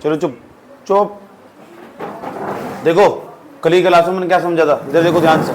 चलो चुप चुप। देखो कल की क्लास में मैंने क्या समझा था, इधर देखो ध्यान से।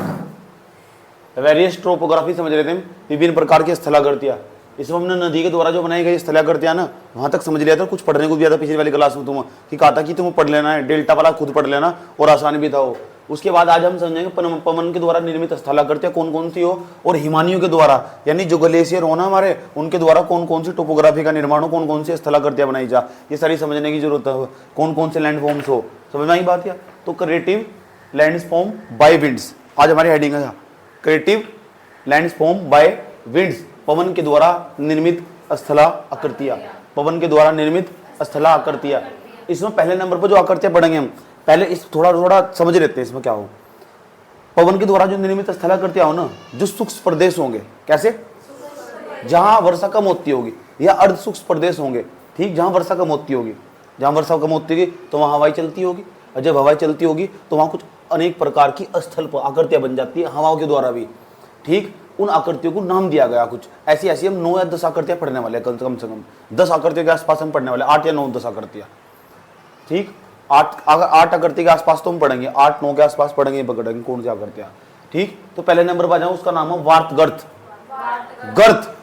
वेरियस ट्रोपोग्राफी समझ रहे थे हम, विभिन्न प्रकार की स्थलाकृतियां। इसमें हमने नदी के द्वारा जो बनाई गई स्थलाकृतियां ना, वहां तक समझ लिया था। कुछ पढ़ने को भी आता पिछली वाली क्लास में तुम कि कहा था कि तुम पढ़ लेना है, डेल्टा वाला खुद पढ़ लेना और आसान भी था वो। उसके बाद आज हम समझेंगे पवन के द्वारा निर्मित स्थलाकृतियां कौन कौन सी हो, और हिमानियों के द्वारा यानी जो ग्लेशियर हो ना हमारे, उनके द्वारा कौन कौन सी टोपोग्राफी का निर्माण हो, कौन कौन सी स्थलाकृतियां बनाई जा, ये सारी समझने की जरूरत है। कौन कौन से लैंडफॉर्म्स हो, समझ में आई बात। या तो क्रिएटिव लैंडफॉर्म बाय विंड्स, आज हमारी हेडिंग है क्रिएटिव लैंडफॉर्म बाय विंड्स, पवन के द्वारा निर्मित स्थला आकृतियां, पवन के द्वारा निर्मित स्थला आकृतियां। इसमें पहले नंबर पर जो आकृतियां पढ़ेंगे हम, पहले इस थोड़ा थोड़ा समझ लेते हैं इसमें क्या हो। पवन के द्वारा जो निर्मित स्थलाकृतियां हो ना, जो सूक्ष्म प्रदेश होंगे, कैसे, जहां वर्षा कम होती होगी, या अर्ध सूक्ष्म प्रदेश होंगे, ठीक, जहां वर्षा कम होती होगी। जहां वर्षा कम होती होगी तो वहां हवाएं चलती होगी, और जब हवाएं चलती होगी तो वहां कुछ अनेक प्रकार की स्थल आकृतियां बन जाती है हवाओं के द्वारा भी, ठीक। उन आकृतियों को नाम दिया गया कुछ ऐसी ऐसी। हम 9 या 10 आकृतियां पढ़ने वाले हैं, कम से कम 10 आकृतियों के आसपास हम पढ़ने वाले, 8 या 9 10 आकृतियां, ठीक। 8 आकृति के आसपास तो हम पढ़ेंगे, 8-9 के आसपास पढ़ेंगे, पकड़ेंगे कौन सी आकृतियां, ठीक। तो पहले नंबर पर आ जाओ, उसका नाम है वार्तगर्त। गर्त,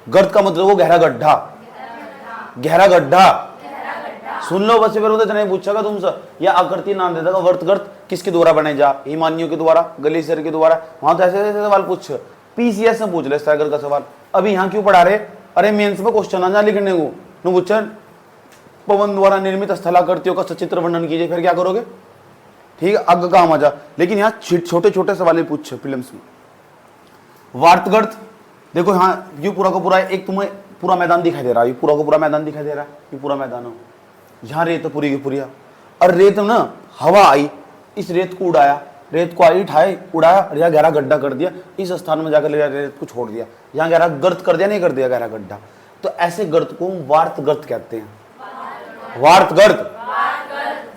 गर्त का मतलब वो गहरा गड्ढा, गहरा गड्ढा। सुन लो बस, फिर उधर नहीं पूछेगा तुमसे, या आकृति नाम दे देगा वर्तगर्त किसके द्वारा बनाए जा, हिमानियों के द्वारा, ग्लेशियर के द्वारा। वहां तो ऐसे ऐसे सवाल पूछ, पीसीएस में पूछ ले सागर का सवाल। अभी यहाँ क्यों पढ़ा रहे, अरे मेंस में क्वेश्चन आ जा लिखने को, न पूछन पवन द्वारा निर्मित स्थलाकृतियों का सचित्र वर्णन कीजिए, फिर क्या करोगे, ठीक है, अग काम आ जा। लेकिन यहाँ छोटे छोटे सवाल पूछ फिल्म्स में। वार्तगर्त देखो, यहाँ ये पूरा का पूरा एक तुम्हें पूरा मैदान दिखाई दे रहा है, ये पूरा का पूरा मैदान दिखाई दे रहा है, ये पूरा मैदान हो, यहाँ रेत पूरी की पूरी, और रेत ना हवा आई, इस रेत को उड़ाया, रेत को आई उठाए उड़ाया, यहाँ गहरा गड्ढा कर दिया, इस स्थान में जाकर रेत को छोड़ दिया, यहाँ गहरा गर्त कर दिया, नहीं कर दिया गहरा गड्ढा। तो ऐसे गर्त को वार्तगर्त कहते हैं, वार्तगर्त।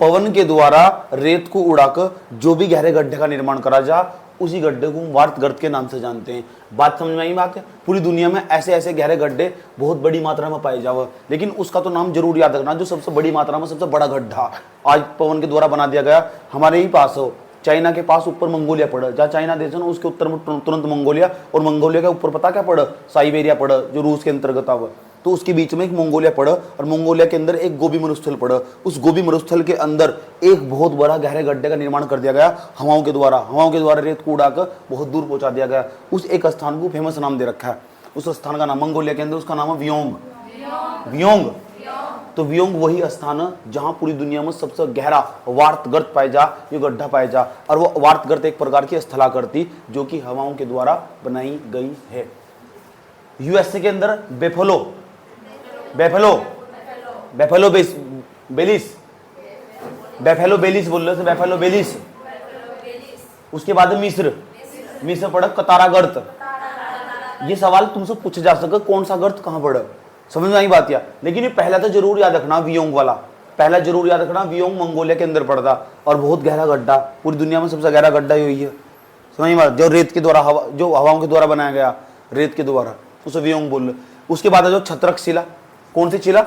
पवन के द्वारा रेत को उड़ाकर जो भी गहरे गड्ढे का निर्माण करा जा, उसी गड्ढे को वार्तगर्त के नाम से जानते हैं। बात समझ में आई बात है। पूरी दुनिया में ऐसे ऐसे गहरे गड्ढे बहुत बड़ी मात्रा में पाए जावे, लेकिन उसका तो नाम जरूर याद रखना, जो सबसे बड़ी मात्रा में सबसे बड़ा गड्ढा आज पवन के द्वारा बना दिया गया हमारे ही पास हो। चाइना के पास ऊपर मंगोलिया पड़ा, जहाँ चाइना देश है ना उसके उत्तर में तुरंत मंगोलिया, और मंगोलिया के ऊपर पता क्या पड़ा, साइबेरिया पड़ा जो रूस के अंतर्गत आवा। तो उसके बीच में एक मंगोलिया पड़ा, और मंगोलिया के अंदर एक गोबी मरुस्थल पड़ा। उस गोबी मरुस्थल के अंदर एक बहुत बड़ा गहरे गड्ढे का निर्माण कर दिया गया हवाओं के द्वारा, हवाओं के द्वारा रेत को उड़ाकर बहुत दूर पहुंचा दिया गया। उस एक स्थान को फेमस नाम दे रखा है, उस स्थान का नाम मंगोलिया के अंदर, उसका नाम है वियोंग। वियोंग, तो वियोंग वही स्थान है जहां पूरी दुनिया में सबसे गहरा वार्तगर्त पाए जा, ये गड्ढा पाए जा। और वो वार्तगर्त एक प्रकार की स्थलाकृति जो कि हवाओं के द्वारा बनाई गई है। यूएसए के अंदर बेफलो, बेफलो बेफलो बेलिस, बेफलो बेलिस बोल रहे थे, बेफलो बेलिस। उसके बाद मिस्र, मिस्र पड़ा कतारा गर्त। ये सवाल तुमसे पूछा जा सके कौन सा गर्त कहां पड़ा, समझ में आई बात। या लेकिन ये पहला तो जरूर याद रखना, वियोंग वाला पहला जरूर याद रखना। वियोंग मंगोलिया के अंदर पड़ता, और बहुत गहरा गड्ढा, पूरी दुनिया में सबसे गहरा गड्ढा ही हुई है, समझ में बात। जो रेत के द्वारा जो हवाओं के द्वारा बनाया गया, रेत के द्वारा, उसे वियोंग बोल। उसके बाद जो छत्रक शिला, कौन सी शिला,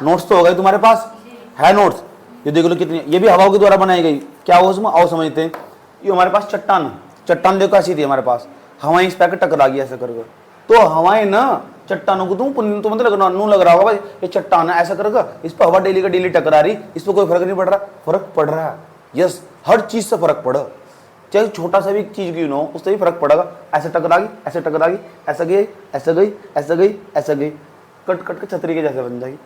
नोट्स तो हो गए तुम्हारे पास, है नोट्स, ये देख लो कितनी, ये भी हवाओं के द्वारा बनाई गई। क्या हो उसमें, आओ समझते हैं। ये हमारे पास चट्टान, चट्टान देखो ऐसी थी हमारे पास, हवाएं इस पैकेट टकरा गई ऐसा करके, तो हवाएं ना चट्टानों को तो मतलब लग रहा होगा भाई ये चट्टान है ऐसा करके, इस पर हवा डेली का डेली टकरा रही, इस पर कोई फर्क नहीं पड़ रहा, फर्क पड़ रहा है। यस, हर चीज से फर्क पड़ा, चाहे छोटा सा भी चीज क्यों ना हो, उससे भी फर्क पड़ेगा। ऐसे टकरा गई, ऐसे टकरा गई, ऐसा गई, ऐसा गई, ऐसा गई, ऐसा गई, कट कट के छतरी के जैसे बन जाएगी।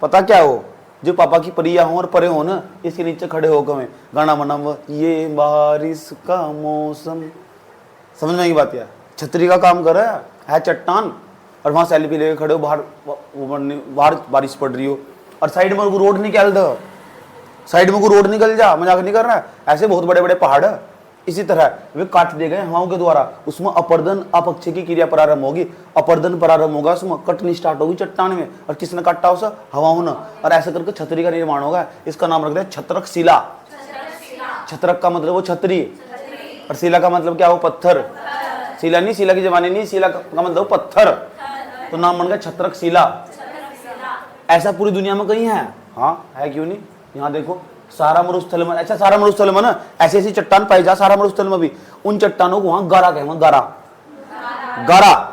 पता क्या हो, जो पापा की परिया हो और परे हो ना, इसके नीचे खड़े होकर मैं गाना बना, ये बारिश का मौसम, समझ में आई बात। यार छतरी का काम कर रहा है चट्टान, और वहां सेल्फी लेके खड़े हो, बाहर बारिश पड़ रही हो, और साइड में रोड निकाल दो, साइड में रोड निकल जा, मजाक नहीं कर रहा है। ऐसे बहुत बड़े बड़े पहाड़ है, इसी तरह वे काट दिए गए हवाओं के द्वारा। उसमें अपर्दन अपक्षय की क्रिया प्रारंभ होगी, अपर्दन प्रारंभ होगा, उसमें कटनी स्टार्ट होगी चट्टान में, और किसने काटा उसे, हवाओं ने, और ऐसा करके छतरी का निर्माण होगा। इसका नाम रख दिया छत्रक शिला। छत्रक का मतलब वो छतरी, और शिला का मतलब क्या, वो पत्थर। शिला नहीं, शिला की जमाने नहीं, शिला का मतलब पत्थर, तो नाम बन गया छत्रक शिला। ऐसा पूरी दुनिया में कहीं है, हाँ है, क्यों नहीं। यहाँ देखो सारा मरुस्थल में, अच्छा सारा मरुस्थल में ना ऐसी ऐसी चट्टान पाई जा, सारा मरुस्थल में भी उन चट्टानों को वहां गारा कहे, गारा गारा,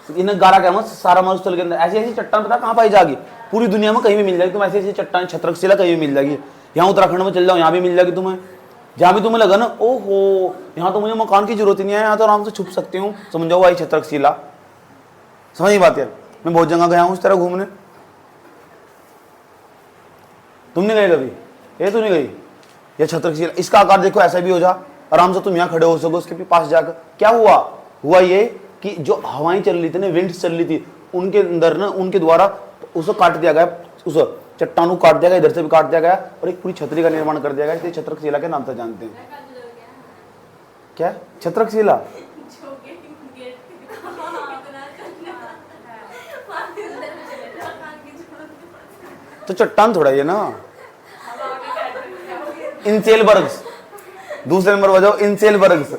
इन्हें गारा कहे सारा मरुस्थल के अंदर। ऐसी ऐसी चट्टान पता कहाँ पाई जाएगी, पूरी दुनिया में कहीं भी मिल जाएगी तुम्हें, ऐसी ऐसी चट्टान छत्रकशिला कहीं भी मिल जाएगी। यहाँ उत्तराखंड में चल जाओ, यहाँ भी मिल जाएगी तुम्हें, जहाँ भी तुम्हें लगा ना ओहो यहाँ तो मुझे मकान की जरूरत ही नहीं है, यहाँ तो आराम से छुप सकती हूँ, समझो भाई छत्रकशिला। समझ बात यार, मैं बहुत जगह गया हूँ इस तरह घूमने। तुमने गए कभी, ये तो नहीं गई, ये छत्रकशिला, इसका आकार देखो ऐसा भी हो जा, आराम से तुम यहाँ खड़े हो सको उसके पास जाकर। क्या हुआ, हुआ ये कि जो हवाएं चल रही थी ना, विंड्स चल रही थी, उनके अंदर ना उनके द्वारा उसे काट दिया गया, उस चट्टान को काट दिया गया, इधर से भी काट दिया गया और एक पूरी छतरी का निर्माण कर दिया गया, इसलिए छत्रकशिला के नाम से जानते हैं। क्या छत्रकशिला, तो चट्टान थोड़ा ये ना, इंसेलबर्ग्स, दूसरे नंबर बजाओ इंसेलबर्ग्स,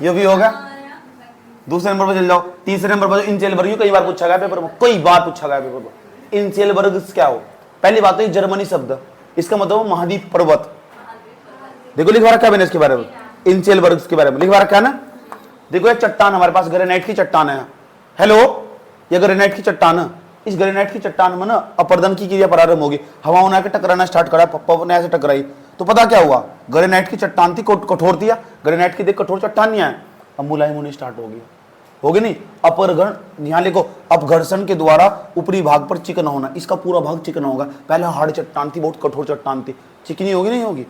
ये भी होगा। दूसरे नंबर पर चल जाओ, तीसरे नंबर पर इंसेलबर्ग, ये कई बार पूछा गया पेपर में, कई बार पूछा गया पेपर में। इंसेलबर्ग्स क्या हो, पहली बात तो ये जर्मनी शब्द, इसका मतलब महाद्वीप पर्वत। देखो लिखवा रखा है मैंने इसके बारे में, इंसेलबर्ग्स के बारे में लिखवा रखा है ना। देखो ये चट्टान हमारे पास ग्रेनाइट की चट्टान है, हेलो ये ग्रेनाइट की चट्टान है, इस ग्रेनाइट की चट्टान में ना अपर्दन की क्रिया प्रारंभ होगी, हवाओं ने आके टकराना स्टार्ट करा, पवन ने ऐसे टकराई, तो पता क्या हुआ, ग्रेनाइट की चट्टान थी कठोर थी, ग्रेनाइट की देख कठोर चट्टान नहीं है, अब मुलायम होने स्टार्ट हो गया, होगी नहीं। अपघर्षण, यहाँ लिखो अपघर्षण के द्वारा ऊपरी भाग पर चिकना होना, इसका पूरा भाग चिकना होगा। पहले हार्ड चट्टान थी, बहुत कठोर चट्टान थी, चिकनी होगी नहीं होगी।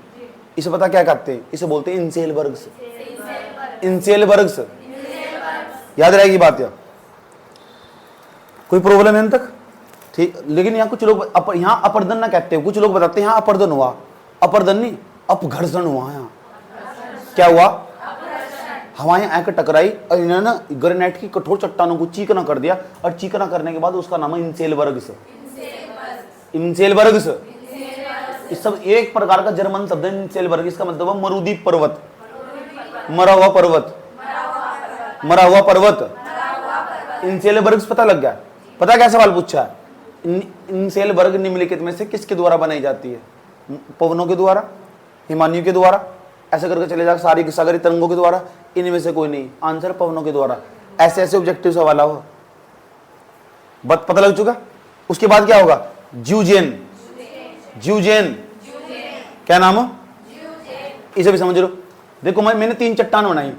इसे पता क्या कहते हैं, इसे बोलते हैं इंसेलबर्ग्स, इंसेलबर्ग्स, याद रहेगी बात यार। कोई प्रॉब्लम है तक, ठीक। लेकिन यहाँ कुछ लोग यहाँ अपरदन ना कहते हैं, कुछ लोग बताते हैं यहाँ अपरदन हुआ, अपरदन नहीं अपघर्षण हुआ। यहाँ क्या हुआ, हवाएं आकर टकराई और इन्होंने ना ग्रेनाइट की कठोर चट्टानों को चीकना कर दिया, और चीकना करने के बाद उसका नाम है इंसेलबर्ग्स, इंसेलबर्ग्स। इस सब एक प्रकार का जर्मन शब्द है इंसेलबर्ग, इसका मतलब है मरुद्वीप पर्वत, मरा हुआ पर्वत, मरा हुआ पर्वत, इंसेलबर्ग्स। पता लग गया, पता क्या सवाल पूछा है, इंसेलबर्ग निम्नलिखित में से किसके द्वारा बनाई जाती है, पवनों के द्वारा, हिमानियों के द्वारा, ऐसा करके चले जाकर सारी सागरी तरंगों के द्वारा, इनमें से कोई नहीं, आंसर पवनों के द्वारा। ऐसे ऐसे ऑब्जेक्टिव सवाल हो, बत पता लग चुका। उसके बाद क्या होगा, ज्यूजेन, ज्यूजेन क्या नाम है, इसे भी समझ लो। देखो मैंने 3 चट्टान बनाई,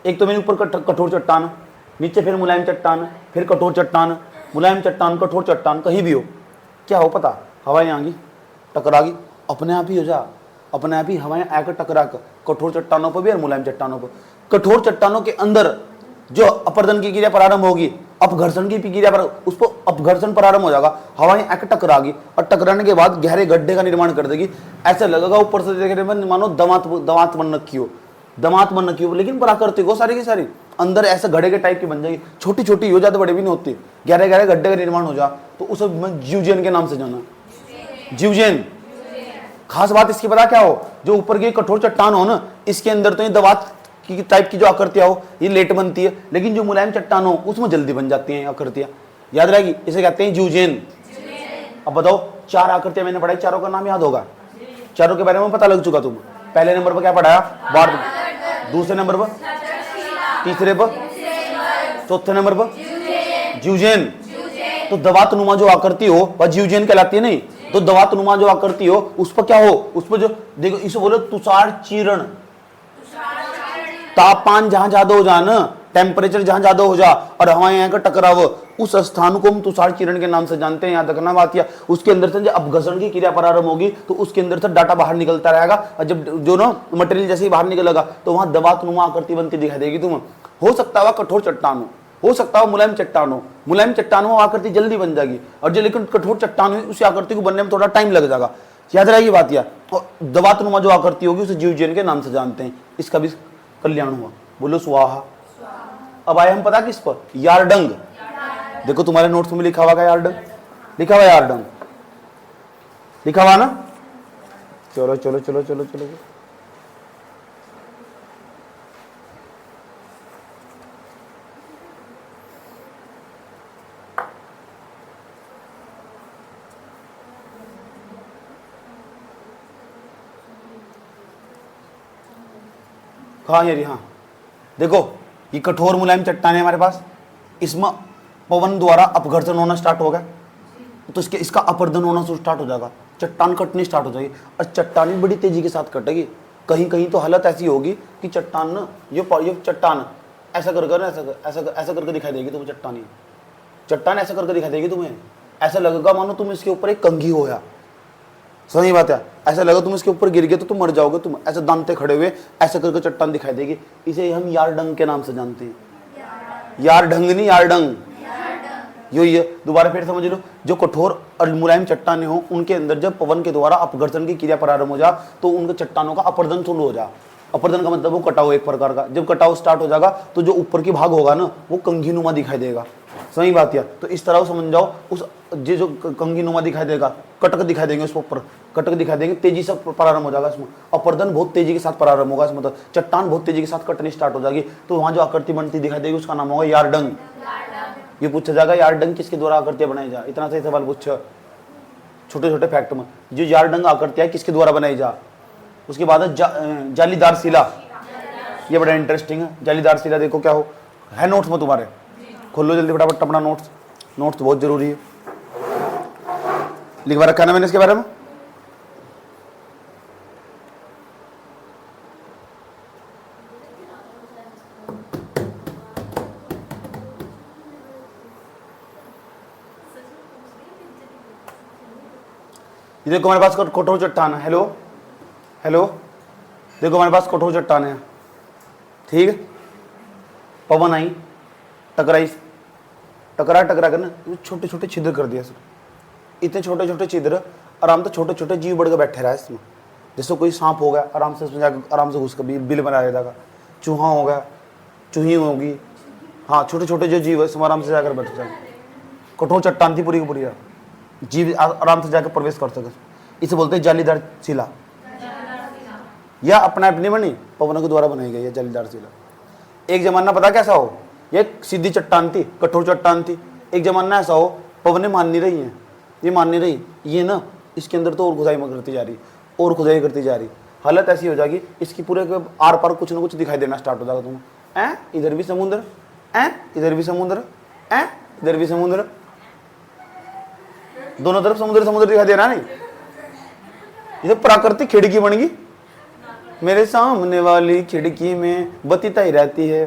एक तो मेरे ऊपर कठोर चट्टान, नीचे फिर मुलायम चट्टान, फिर कठोर चट्टान, मुलायम चट्टान, कठोर चट्टान, कहीं भी हो क्या हो पता, हवाएं आएंगी टकरा गई, अपने आप ही हो जा, अपने आप ही हवाएं आकर टकरा कर कठोर चट्टानों पर भी और मुलायम चट्टानों पर। कठोर चट्टानों के अंदर जो अपरदन की क्रिया प्रारंभ होगी, अपघर्षण की क्रिया पर उस पर अपघर्षण प्रारंभ हो जाएगा, हवाएं आकर टकरागी और टकराने के बाद गहरे गड्ढे का निर्माण कर देगी। ऐसा लगेगा ऊपर से देखने में मानो दमात बन रखी हो, दमात बन रखी हो, लेकिन प्राकृतिक हो सारी की सारी, अंदर ऐसे घड़े के टाइप की बन जाएगी, छोटी छोटी हो, ज्यादा बड़े भी नहीं होती, गहरे गहरे गड्ढे का निर्माण हो जा, तो उसे ज्यूजेन के नाम से जाना, ज्यूजेन। खास बात इसकी पता क्या हो, जो ऊपर की कठोर चट्टान हो ना, इसके अंदर तो ये दवात की टाइप की जो आकृतियां हो ये लेट बनती है, लेकिन जो मुलायम चट्टान हो उसमें जल्दी बन जाती हैं आकृतियां, याद रहेगी, इसे कहते हैं ज्यूजेन। अब बताओ 4 आकृतियां मैंने पढ़ाई, चारों का नाम याद होगा, चारों के बारे में पता लग चुका। तुम पहले नंबर पर क्या पढ़ाया, बार्ड, दूसरे नंबर पर, तीसरे पर, चौथे नंबर पर ज्यूजेन। तो दवात नुमा जो आकृति हो वह ज्यूजेन कहलाती है। नहीं तो दवात नुमा जो आकृति हो उस पर क्या हो, उस पर जो देखो इसे बोलो तुषार चीरण, तापमान जहां ज्यादा हो जा ना, टेम्परेचर जहां ज्यादा हो जा और हवाएं आकर टकराव, उस स्थान को हम तुषार चीरण के नाम से जानते हैं। याद रखना बात, या उसके अंदर से जब अपघर्षण की क्रिया प्रारंभ होगी तो उसके अंदर से डाटा बाहर निकलता रहेगा, और जब जो ना मटेरियल जैसे ही बाहर निकलेगा तो वहां दवात नुमा आकृति बनती दिखाई देगी तुम्हें। हो सकता है कठोर चट्टान हो सकता है मुलायम चट्टान हो, मुलायम चट्टान हो आकृति जल्दी बन जाएगी, और जो लेकिन कठोर चट्टान हुई उसी आकृति को बनने में थोड़ा टाइम लग जाएगा। याद रहेगी बात यार। और दवात नुमा जो आकृति होगी उसे ज्यूजेन के नाम से जानते हैं। इसका भी कल्याण हुआ, बोलो स्वाहा। अब आए हम पता किस पर, यारडंग। देखो तुम्हारे नोट्स में लिखा हुआ है यारडंग, लिखा हुआ यारडंग, लिखा हुआ ना। चलो चलो चलो चलो चलो, हाँ यारी हाँ, देखो ये कठोर मुलायम चट्टान है हमारे पास, इसमें पवन द्वारा अपघर्षण होना स्टार्ट होगा, तो इसका अपरदन होना स्टार्ट हो जाएगा, चट्टान कटनी स्टार्ट हो जाएगी, और चट्टान बड़ी तेजी के साथ कटेगी। कहीं कहीं तो हालत ऐसी होगी कि चट्टान ना ये चट्टान ऐसा ऐसा करके दिखाई देगी तुम्हें, चट्टान ऐसा करके दिखाई देगी तुम्हें, ऐसा लगेगा मानो तुम इसके ऊपर एक कंघी होया, सही बात है, ऐसा लगा तुम इसके ऊपर गिर गए तो तुम मर जाओगे, तुम ऐसे दांते खड़े हुए ऐसा करके चट्टान दिखाई देगी। इसे हम यारडंग के नाम से जानते हैं, यारडंग नहीं यारडंग, ये दोबारा फिर समझ लो, जो कठोर और मुलायम चट्टाने हो उनके अंदर जब पवन के द्वारा अपघर्षण की क्रिया प्रारंभ हो जा तो उनके चट्टानों का अपरदन शुरू हो जा। अपरदन का मतलब वो कटाव एक प्रकार का, जब कटाव स्टार्ट हो जाएगा तो जो ऊपर की भाग होगा ना वो कंघी नुमा दिखाई देगा, सही बात है। तो इस तरह समझ जाओ, उस जो कंघी नुमा दिखाई देगा, कटक दिखाई देंगे उसके ऊपर, कटक दिखाई देंगे, तेजी से प्रारंभ हो जाएगा इसमें, अपरदन बहुत तेजी के साथ प्रारंभ होगा इसमें, मतलब चट्टान बहुत तेजी के साथ कटनी स्टार्ट हो जाएगी, तो वहां जो आकृति बनती दिखाई देगी उसका नाम होगा यारडंग। ये पूछा जाएगा यारडंग किसके द्वारा आकृतियां बनाई जा, इतना सही सवाल पूछा छोटे छोटे फैक्ट में, जो यारडंग आकृतियां किसके द्वारा बनाई जा। उसके बाद जालीदार शिला, ये बड़ा इंटरेस्टिंग है, जालीदार शिला देखो क्या हो है नोट्स में तुम्हारे, खोल लो जल्दी फटाफट अपना नोट्स, नोट्स बहुत जरूरी है, लिखवा रखा है ना मैंने इसके बारे में। ये देखो हमारे पास कठोर चट्टान है, हेलो हेलो, देखो हमारे पास कठोर चट्टान है, ठीक है, पवन आई, टकराई, टकरा कर ना छोटे छोटे छिद्र कर दिया सर, इतने छोटे छोटे छिद्र, आराम से छोटे छोटे जीव बढ़ के बैठे रहा है इसमें, जैसे कोई सांप हो गया आराम से उसमें जाकर आराम से घुस कर बिल बना देगा, चूहा हो गया, चूही होगी, हाँ छोटे छोटे जो जीव है इसमें आराम से जाकर बैठ जाए। कठोर चट्टान थी पूरी की पूरी, जीव आराम से जाकर प्रवेश कर सके, इसे बोलते हैं जालीदार शिला, या अपना अपनी बनी पवनों के द्वारा बनाई गई है जालीदार शिला। एक जमाना पता कैसा हो, ये सीधी चट्टान थी, कठोर चट्टान थी, एक जमाना ऐसा हो पवनें मान नहीं रही हैं, ये मान नहीं रही, ये ना इसके अंदर तो और खुदाई करती जा रही, और खुदाई करती जा रही, हालत ऐसी हो जाएगी इसकी पूरे आर पार कुछ ना कुछ दिखाई देना स्टार्ट हो जाएगा तुम्हें, इधर भी समुद्र, इधर भी समुद्र, इधर भी समुद्र, दोनों तरफ समुद्र समुद्र दिखाई दे रहा नहीं, ये तो प्राकृतिक खिड़की बन गई, मेरे सामने वाली खिड़की में बत्ती ही रहती है,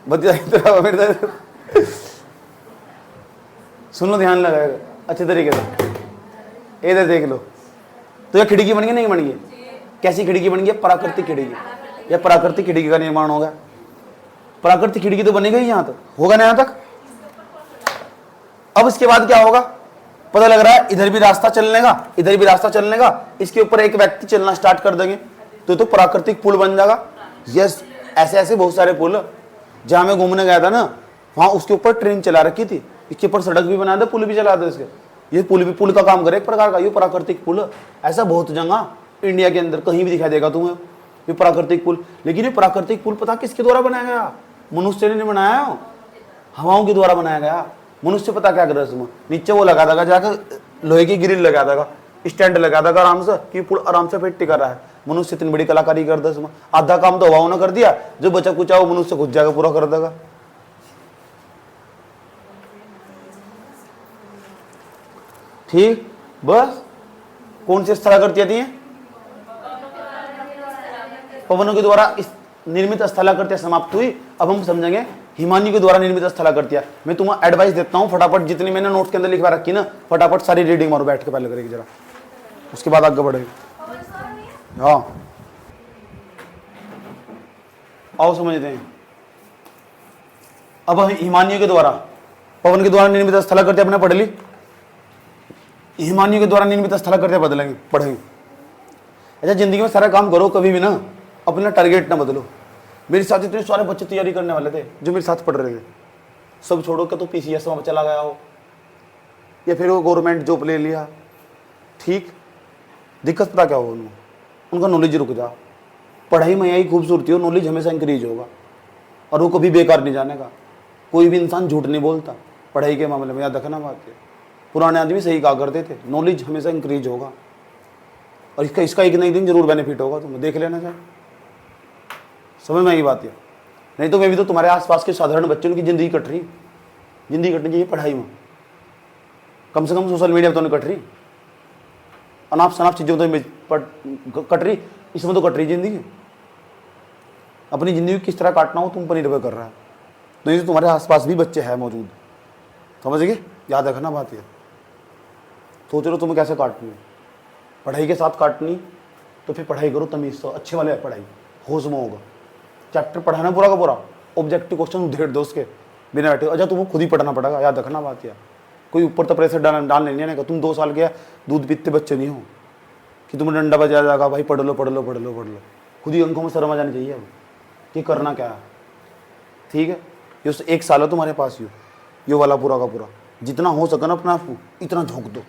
बत्ती सुन लो ध्यान लगाएगा अच्छे तरीके से, इधर देख लो, तो यह खिड़की बन गई नहीं बन गई, कैसी खिड़की बन गई, प्राकृतिक खिड़की, यह प्राकृतिक खिड़की का निर्माण होगा, प्राकृतिक खिड़की तो बनेगा ही यहां तक, होगा ना यहां तक। अब इसके बाद क्या होगा पता लग रहा है, इधर भी रास्ता चलने का, इधर भी रास्ता चलने का, इसके ऊपर एक व्यक्ति चलना स्टार्ट कर देंगे तो प्राकृतिक पुल बन जाएगा। यस, ऐसे ऐसे बहुत सारे पुल, जहां मैं घूमने गया था ना वहां उसके ऊपर ट्रेन चला रखी थी, इसके ऊपर सड़क भी बना दे, पुल भी चला दे इसके, ये पुल भी पुल का काम करे एक प्रकार का, ये प्राकृतिक पुल, ऐसा बहुत जगह इंडिया के अंदर कहीं भी दिखाई देगा तुम्हें ये प्राकृतिक पुल। लेकिन ये प्राकृतिक पुल पता किसके द्वारा बनाया गया, मनुष्य ने नहीं बनाया, हवाओं के द्वारा बनाया गया। मनुष्य पता क्या कर रहा है इसमें, नीचे वो लगा देगा जाकर लोहे की ग्रिल लगा देगा, स्टैंड लगा देगा आराम से, कि पुल आराम से फिट टिका रहा है। मनुष्य इतनी बड़ी कलाकारी कर दे इसमें, आधा काम तो हवाओं ने कर दिया, जो बचा कुचा वो मनुष्य घुस जाएगा पूरा कर देगा। ठीक, बस कौन सी स्थलाकृतियां थी, पवनों के द्वारा इस निर्मित स्थलाकृतियां समाप्त हुई। अब हम समझेंगे हिमानी के द्वारा निर्मित स्थलाकृतियां। मैं तुम्हें एडवाइस देता हूं, फटाफट जितनी मैंने नोट्स के अंदर लिखवा रखी ना, फटाफट सारी रीडिंग मारो बैठ के पहले करेगी जरा, उसके बाद आगे बढ़ेगी। हाँ आओ समझते हैं। अब हिमानियों के द्वारा पवन के द्वारा निर्मित स्थलाकृतियां अपने पढ़ ली, हिमानियों के द्वारा निर्मित स्थलाकृतियां बदलेंगे पढ़ेंगे। अच्छा, जिंदगी में सारा काम करो, कभी भी ना अपना टारगेट ना बदलो। मेरे साथ इतने सारे बच्चे तैयारी करने वाले थे जो मेरे साथ पढ़ रहे थे, सब छोड़ो क्या तो पीसीएस में चला गया हो या फिर वो गवर्नमेंट जॉब ले लिया। ठीक, दिक्कत पता क्या हो, उनका नॉलेज रुक जा। पढ़ाई में यही खूबसूरती हो, नॉलेज हमेशा इंक्रीज होगा और वो कभी बेकार नहीं जाने का। कोई भी इंसान झूठ नहीं बोलता पढ़ाई के मामले में, याद रखना बात है। पुराने आदमी सही कहा करते थे, नॉलेज हमेशा इंक्रीज होगा और इसका एक ना एक दिन जरूर बेनिफिट होगा, तुम्हें देख लेना चाहिए। समझ में आई बात है? नहीं तो मैं भी तो तुम्हारे आसपास के साधारण बच्चों की जिंदगी कट रही, जिंदगी कटनी चाहिए पढ़ाई में, कम से कम सोशल मीडिया पर तो नहीं कट रही, अनाप शनाप चीज़ों तो कट रही, इसमें तो कट रही जिंदगी। अपनी ज़िंदगी किस तरह काटना हो तुम पर निर्भर कर रहा है। तो ये तुम्हारे आसपास भी बच्चे हैं मौजूद, समझ गए? याद रखना बात ये। सोच लो तुम्हें कैसे काटनी है, पढ़ाई के साथ काटनी तो फिर पढ़ाई करो तमीज़ से, अच्छे वाले पढ़ाई होश में होगा। चैप्टर पढ़ाना पूरा का पूरा, ऑब्जेक्टिव क्वेश्चन उधेड़ दो उसके बिना बैठे। अच्छा तुम्हें खुद ही पढ़ना पड़ेगा, याद रखना बात यार। कोई ऊपर तो प्रेशर डाल नहीं है। तुम 2 साल के दूध पीते बच्चे नहीं हो कि तुम्हें डंडा बजाया जाएगा भाई पढ़ लो पढ़ लो पढ़ लो पढ़ लो। खुद ही अंकों में शर्म आ जानी चाहिए अब कि करना क्या है। ठीक है, ये 1 साल है तुम्हारे पास, ये वाला पूरा का पूरा, जितना हो सके ना अपने आप को इतना झोंक दो।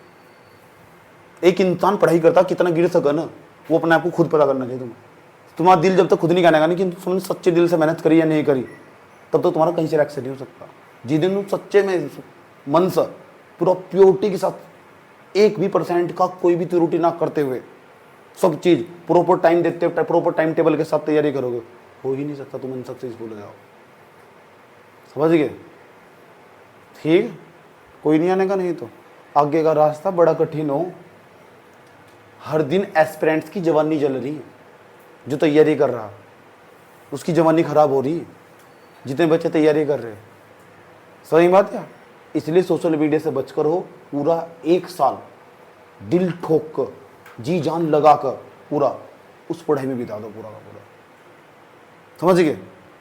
एक इंसान पढ़ाई करता कितना गिर सके ना, वो अपने आप को खुद पता करना चाहिए। तुम्हारा दिल जब तक खुद नहीं कहनेगा नहीं कि तुमने सच्चे दिल से मेहनत करी या नहीं करी, तब तो तुम्हारा कहीं से रिएक्शन नहीं हो सकता। जिस दिन तुम सच्चे में मन से पूरा प्योरिटी के साथ 1% का कोई भी त्रुटि ना करते हुए सब चीज़ प्रॉपर टाइम देते हुए प्रॉपर टाइम टेबल के साथ तैयारी करोगे, हो ही नहीं सकता तुम सक्सेसफुल हो जाओ। समझ गए? ठीक, कोई नहीं आने का, नहीं तो आगे का रास्ता बड़ा कठिन हो। हर दिन एस्पिरेंट्स की जवानी जल रही है, जो तैयारी कर रहा उसकी जवानी खराब हो रही है, जितने बच्चे तैयारी कर रहे हैं। सही बात है। इसलिए सोशल मीडिया से बचकर हो, पूरा 1 साल दिल ठोक कर जी जान लगा कर पूरा उस पढ़ाई में बिता दो पूरा का पूरा। समझ गए?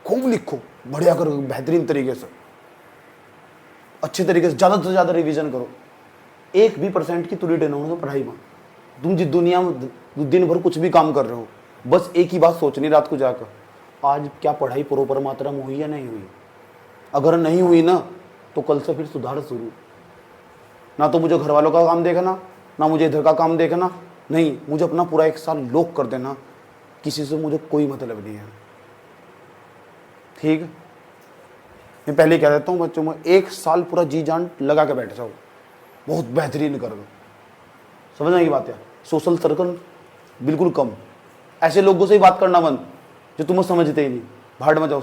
खूब लिखो, बढ़िया करो, बेहतरीन तरीके से, अच्छे तरीके से, ज़्यादा से ज़्यादा रिवीजन करो। 1% की त्रुटि न हो तो पढ़ाई में। तुम जिस दुनिया में दिन भर कुछ भी काम कर रहे हो, बस एक ही बात सोचनी रात को जाकर, आज क्या पढ़ाई प्रॉपर मात्रा में हुई या नहीं हुई। अगर नहीं हुई ना तो कल से फिर सुधार शुरू। ना तो मुझे घर वालों का काम देखना, ना मुझे इधर का काम देखना, नहीं, मुझे अपना पूरा 1 साल लॉक कर देना, किसी से मुझे कोई मतलब नहीं है। ठीक, मैं पहले कह देता हूँ बच्चों में 1 साल पूरा जी जान लगा के बैठ जाओ, बहुत बेहतरीन कर दो। समझने की बात है। सोशल सर्कल बिल्कुल कम, ऐसे लोगों से ही बात करना बंद जो तुम्हें समझते ही नहीं, भाड़ में जाओ,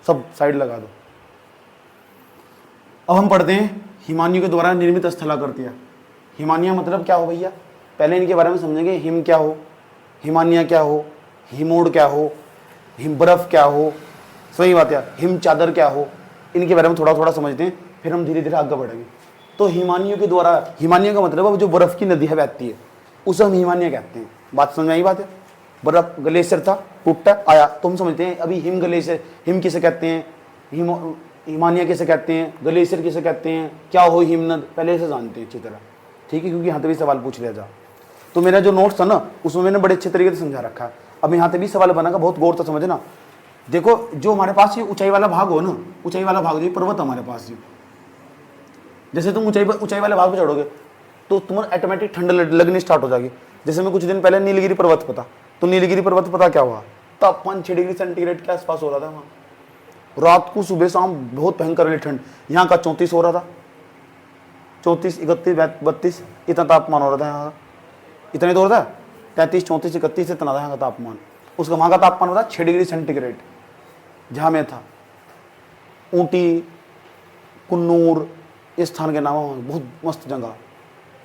सब साइड लगा दो। अब हम पढ़ते हैं हिमानियों के द्वारा निर्मित स्थलाकृतियाँ। हिमानियाँ मतलब क्या हो भैया, पहले इनके बारे में समझेंगे। हिम क्या हो, हिमानियाँ क्या हो, हिमोड़ क्या हो, हिम बर्फ क्या हो, सही बात है, हिम चादर क्या हो, इनके बारे में थोड़ा थोड़ा समझते हैं, फिर हम धीरे धीरे आगे बढ़ेंगे। तो हिमानियों के द्वारा, हिमानिया का मतलब है जो बर्फ की नदी है बहती है, उसे हम हिमानिया कहते हैं। बात समझ में आई बात है? बर्फ ग्लेशियर था, टूटा आया, तो हम समझते हैं अभी हिम ग्लेशियर, हिम किसे कहते हैं, हिमानिया किसे कहते हैं, ग्लेशियर किसे कहते हैं, क्या हो हिमनद, पहले से जानते हैं अच्छी तरह। ठीक है, क्योंकि यहाँ पे भी सवाल पूछ लिया जा। तो मेरा जो नोट्स था ना उसमें मैंने बड़े अच्छे तरीके से समझा रखा है। अब यहाँ पे भी सवाल बना, बहुत गौर से समझना। देखो जो हमारे पास ये ऊंचाई वाला भाग हो ना, ऊंचाई वाला भाग, जो पर्वत हमारे पास, ये जैसे तुम ऊंचाई वाले भाग पे चढ़ोगे तो तुम्हें ऑटोमेटिक ठंड लगनी स्टार्ट हो जाएगी। जैसे मैं कुछ दिन पहले नीलगिरी पर्वत पता, तो नीलगिरी पर्वत पता क्या हुआ, तापमान 6 डिग्री सेंटीग्रेड के आसपास हो रहा था वहाँ। रात को सुबह शाम बहुत भयंकर वाली ठंड, यहाँ का 34 हो रहा था, 34, 31, 32 इतना तापमान हो रहा था यहाँ। इतना तो हो रहा था, 33, 34, 31 इतना था यहाँ का तापमान। उसका वहाँ का तापमान होता 6 डिग्री सेंटीग्रेड। जहाँ मैं था ऊटी, कुन्नूर, इस स्थान के नाम, बहुत मस्त जगह,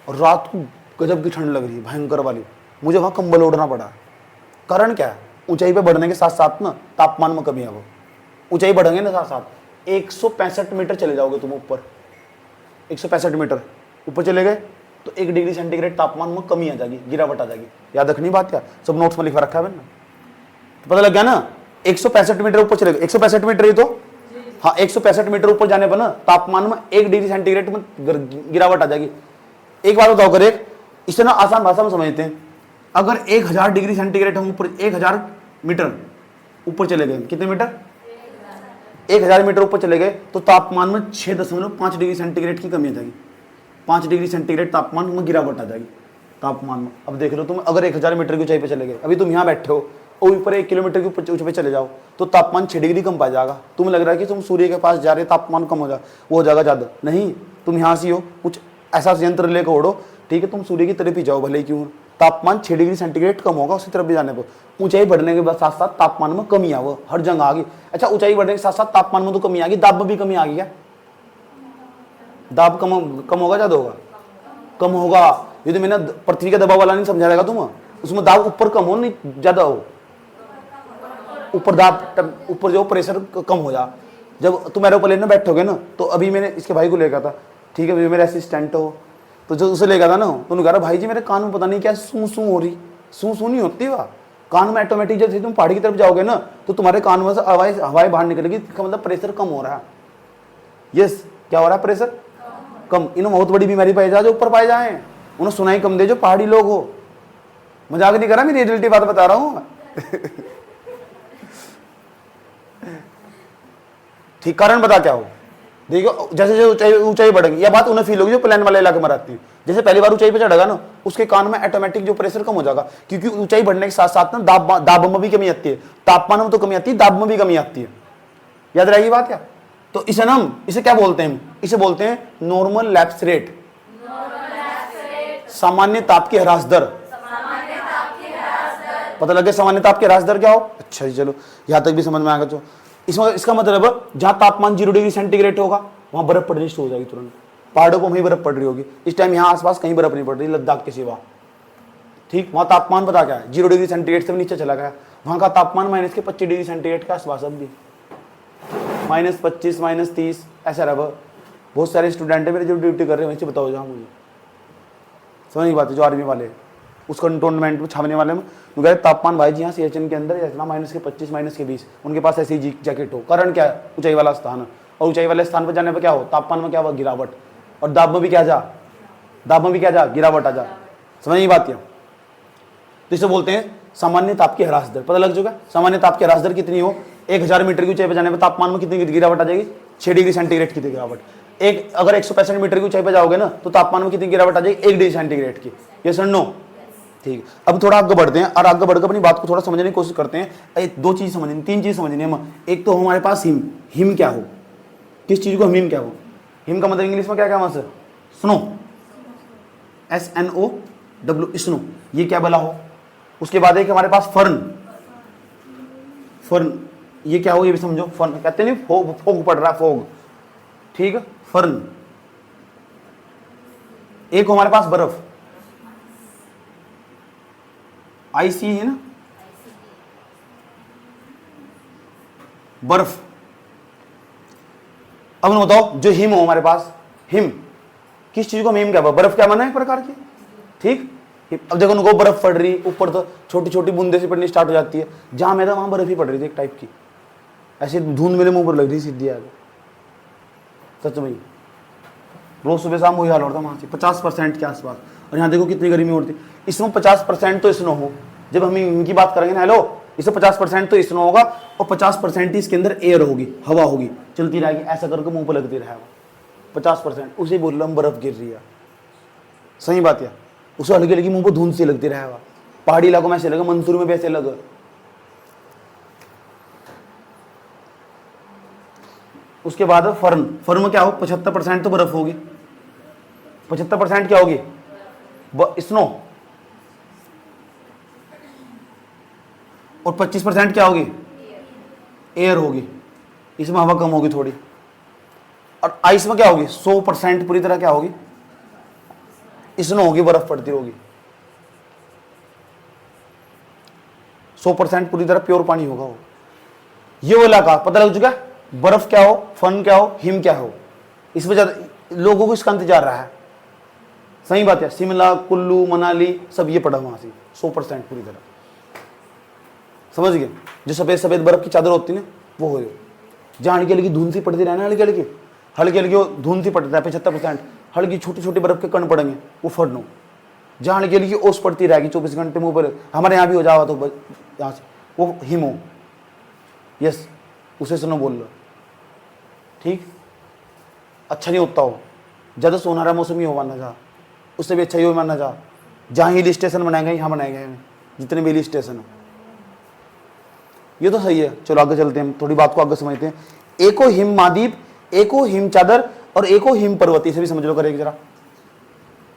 और रात को गजब की ठंड लग रही है, भयंकर वाली। मुझे वहाँ कंबल ओढ़ना पड़ा। कारण क्या है, ऊंचाई पे बढ़ने के साथ साथ ना तापमान में कमी है। वो ऊंचाई बढ़ेंगे ना साथ साथ 165 मीटर चले जाओगे तुम ऊपर, 165 मीटर ऊपर चले गए तो 1 डिग्री सेंटीग्रेड तापमान में कमी आ जाएगी, गिरावट आ जाएगी। याद रखनी बात क्या, सब नोट्स में लिखा रखा है मैंने, तो पता लग गया ना। 165 मीटर ऊपर चले गए, 165 मीटर ही तो, हाँ 165 मीटर ऊपर जाने पर ना तापमान में 1 डिग्री सेंटीग्रेड में गिरावट आ जाएगी। एक बात बताओ, अगर इसे ना आसान भाषा में समझते हैं, अगर 1000 डिग्री सेंटीग्रेड हम ऊपर 1000 मीटर ऊपर चले गए, कितने मीटर, 1000 मीटर ऊपर चले गए तो तापमान में 6.5 डिग्री सेंटीग्रेड की कमी आ जाएगी। 5 डिग्री सेंटीग्रेड तापमान में गिरावट आ जाएगी तापमान में। अब देख लो तुम, अगर 1000 मीटर की ऊंचाई पे चले गए, अभी तुम यहाँ बैठे हो और ऊपर 1 किलोमीटर की ऊंचाई पे चले जाओ तो तापमान 6 डिग्री कम पा जाएगा। तुम्हें लग रहा है कि तुम सूर्य के पास जा रहे, तापमान कम हो जाए, वो हो जाएगा ज़्यादा। नहीं, तुम यहाँ से हो, कुछ ऐसा यंत्र लेकर उड़ो, ठीक है, तुम सूर्य की तरफ ही जाओ, भले ही क्यों तापमान 6 डिग्री सेंटीग्रेड कम होगा उसी तरफ भी जाने पर। ऊंचाई बढ़ने के बाद साथ साथ तापमान में कमी आ वो हर जगह आ गई। अच्छा ऊंचाई बढ़ने के साथ साथ तापमान में तो कमी आ गई, दाब में भी कमी आ गई क्या? दाब कम होगा ज्यादा होगा? कम होगा। ये तो मैंने पृथ्वी का दबाव वाला नहीं समझा रहेगा तुम, उसमें दाब ऊपर कम हो नहीं ज्यादा हो, ऊपर दाब ऊपर जो प्रेशर कम हो जा। जब तुम एरोप्लेन में बैठोगे ना, तो अभी मैंने इसके भाई को लेकर था, ठीक है, मेरे असिस्टेंट हो, तो जो उसे लेकर था ना, तो उन्होंने कहा भाई जी मेरे कान में पता नहीं क्या सू सू हो रही। सू सू नहीं होती वह कान में ऑटोमेटिक, जैसे तुम पहाड़ी की तरफ जाओगे ना, तो तुम्हारे कान में से हवाएं बाहर निकलेगी, इसका मतलब प्रेशर कम हो रहा है। यस, क्या हो रहा है? प्रेशर कम। इन्हें बहुत बड़ी बीमारी पाई जाए जो ऊपर पाए जाए, उन्हें सुनाई कम दे जो पहाड़ी लोग हो। मजाक नहीं कर रहा, मैं रियलिटी बात बता रहा हूं। ठीक, कारण बता क्या हो? देखो जैसे जैसे ऊंचाई बढ़ेगी, यह बात उन्हें फील होगी जो प्लेन वाले इलाके में रहती है। जैसे पहली बार ऊंचाई पे चढ़ेगा ना, उसके कान में ऑटोमेटिक जो प्रेशर कम हो जाएगा, क्योंकि ऊंचाई बढ़ने के साथ साथ ना दाब में भी कमी आती है, तापमान में तो कमी आती है, दाब में भी कमी आती है। याद रहेगी बात क्या? तो इसे ना हम इसे क्या बोलते हैं? इसे बोलते हैं नॉर्मल लैप्स रेट, सामान्य ताप की ह्रास दर। पता लगे सामान्य ताप की ह्रास दर क्या हो? अच्छा जी, चलो यहां तक भी समझ में आएगा। तो इसमें इसका मतलब जहां तापमान 0 डिग्री सेंटीग्रेड होगा वहां बर्फ पड़नी शुरू हो जाएगी तुरंत। पहाड़ों पर वहीं बर्फ पड़ रही होगी, इस टाइम यहाँ आसपास कहीं बर्फ नहीं पड़ रही, लद्दाख के सिवा। ठीक, वहां तापमान पता क्या है? 0 डिग्री सेंटीग्रेड से नीचे चला गया। वहां का तापमान -25 डिग्री सेंटीग्रेड के आसपास, अब भी -25 -30 ऐसा रहा। बहुत सारे स्टूडेंट है मेरे जो ड्यूटी कर रहे हैं, वहीं से बताओ जहाँ मुझे समझ की बात है, जो आर्मी वाले उस कंटोनमेंट में छावने वाले में तापमान भाई जी यहाँ सियाचिन के अंदर इतना -25 -20, उनके पास ऐसी जैकेट हो। कारण क्या है? ऊंचाई वाला स्थान है, और ऊंचाई वाले स्थान पर जाने पर क्या हो? तापमान में क्या हुआ? गिरावट। और दाब में भी क्या जा? दाब में भी क्या जा? गिरावट आ जा। समझ नहीं बात? तो इसे बोलते हैं सामान्य ताप की ह्रास दर। पता लग चुका? सामान्य ताप की ह्रास दर कितनी हो? 1000 मीटर की ऊंचाई पर जाने पर तापमान में कितनी गिरावट आ जाएगी? 6 डिग्री सेंटीग्रेड की गिरावट। अगर 165 मीटर की ऊंचाई पर जाओगे ना, तो तापमान में कितनी गिरावट आ जाएगी? 1 डिग्री सेंटीग्रेड की। ये सर नो। ठीक, अब थोड़ा आगे बढ़ते हैं और आगे बढ़कर अपनी बात को थोड़ा समझने की कोशिश करते हैं। दो चीज समझनी, 3 चीज समझनी है। एक तो हमारे पास हिम। हिम क्या हो? किस चीज को हिम क्या हो? हिम का मतलब इंग्लिश में क्या क्या वहां? Snow, SNOW, snow. ये क्या बला हो? उसके बाद एक हमारे पास फर्न। फर्न ये क्या हो? ये भी समझो। फर्न कहते नहीं, फोग पड़ रहा है, फोग। ठीक है, फर्न। एक हमारे पास बर्फ, आईसी है ना, बर्फ। अब बताओ जो हिम हो हमारे पास, हिम किस चीज को हिम क्या? बर्फ क्या माना है एक प्रकार की। ठीक, अब देखो उनको बर्फ पड़ रही, ऊपर तो छोटी छोटी बूंदे से पड़नी स्टार्ट हो जाती है। जहां मैं था वहां बर्फ ही पड़ रही थी एक टाइप की, ऐसी धुंध मेरे मुंह पर लग रही सीधी आगे। सच में रोज सुबह शाम वही हाल होता वहां से 50% के आसपास। और यहाँ देखो कितनी गर्मी होती। इसमें 50% तो स्नो हो। जब हम इनकी बात करेंगे ना, हेलो, इसमें 50% तो स्नो होगा और 50% ही इसके अंदर एयर होगी, हवा होगी, चलती रहेगी, ऐसा करके मुंह पर लगती रहेगा। 50% उसे बोल रहा हम बर्फ गिर रही है। सही बात है, उसे हल्की हल्की मुंह पर धुंध से लगती रहेगा। पहाड़ी इलाकों में ऐसे लगा, मंसूर में भी ऐसे लगा। उसके बाद फर्न। फर्न में क्या हो? 75% तो बर्फ होगी। 75% क्या होगी? स्नो। और 25% क्या होगी? एयर होगी। इसमें हवा कम होगी थोड़ी। और आइस में क्या होगी? 100% पूरी तरह क्या होगी? स्नो होगी, बर्फ पड़ती होगी। 100% पूरी तरह प्योर पानी होगा वो। ये वाला का पता लग चुका है? बर्फ क्या हो, फन क्या हो, हिम क्या हो। इस वजह लोगों को इसका इंतजार रहा है। सही बात है। शिमला, कुल्लू, मनाली सब ये पड़ा वहां से 100% पूरी तरह। समझ गए? जो सफेद सफेद बर्फ की चादर होती है ना, वो हो जहाँ हल्की हल्की धुंध सी पड़ती रहना, हल्की हल्की धुंध सी पड़ता है 75%। हल्की छोटी छोटी बर्फ के कण पड़ेंगे, वो फटनो। जहाँ हल्की हल्की ओस पड़ती रहेगी 24 घंटे मुंह पर, हमारे यहाँ भी हो जाओ तो यहाँ से वो हिमो। यस, उसे सुनो बोल लो। ठीक, अच्छा नहीं होता हो। ज़्यादा सोनारा मौसम ही हो माना जा, उससे भी अच्छा ही हो माना जा। जहाँ हिल स्टेशन बनाएंगे यहाँ बनाएंगे, जितने भी हिल स्टेशन है। ये तो सही है। चलो आगे चलते हैं, थोड़ी बात को आगे समझते हैं। एक हो हिम महाद्वीप, एक हो हिम चादर, और एक हो हिम पर्वत। इसे भी समझ लो करेगी जरा।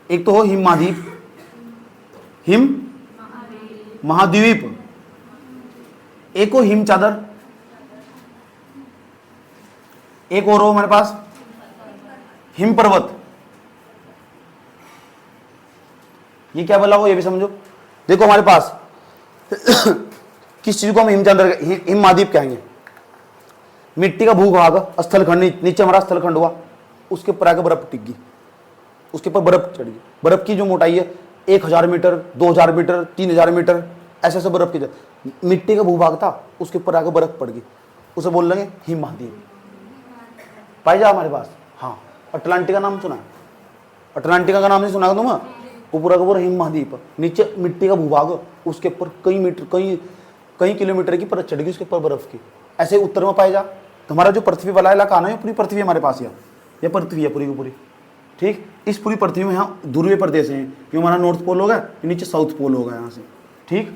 एक तो हो हिम महाद्वीप। हिम महाद्वीप, एक हो हिम चादर, एक और हो हमारे पास हिम पर्वत। ये क्या बोला हो ये भी समझो। देखो हमारे पास किस चीज को हम हिम चादर हिम महाद्वीप कहेंगे? मिट्टी का भूभाग स्थलखंड, नीचे हमारा स्थलखंड हुआ, उसके ऊपर आगे बर्फ टिक गई, उसके ऊपर बर्फ चढ़ गई। बर्फ की जो मोटाई है 1000 मीटर, 2000 मीटर, 3000 मीटर, ऐसे ऐसे बर्फ की मिट्टी का भूभाग था, उसके ऊपर आगे बर्फ पड़ गई, उसे बोल लेंगे हिम महाद्वीप। पाई जा हमारे पास। हाँ, अटलांटिका नाम सुना है? अटलांटिका का नाम नहीं सुना तुम? वो पूरा का पूरा हिम महाद्वीप, नीचे मिट्टी का भूभाग, उसके ऊपर कई किलोमीटर की परत चढ़ गई उसके ऊपर बर्फ की। ऐसे उत्तर में पाए जा। तुम्हारा जो पृथ्वी वाला इलाका ना, पूरी पृथ्वी हमारे पास ये पृथ्वी है पूरी की पूरी। ठीक, इस पूरी पृथ्वी में यहाँ ध्रुवीय प्रदेश हैं, ये हमारा नॉर्थ पोल होगा, ये नीचे साउथ पोल होगा यहाँ से। ठीक,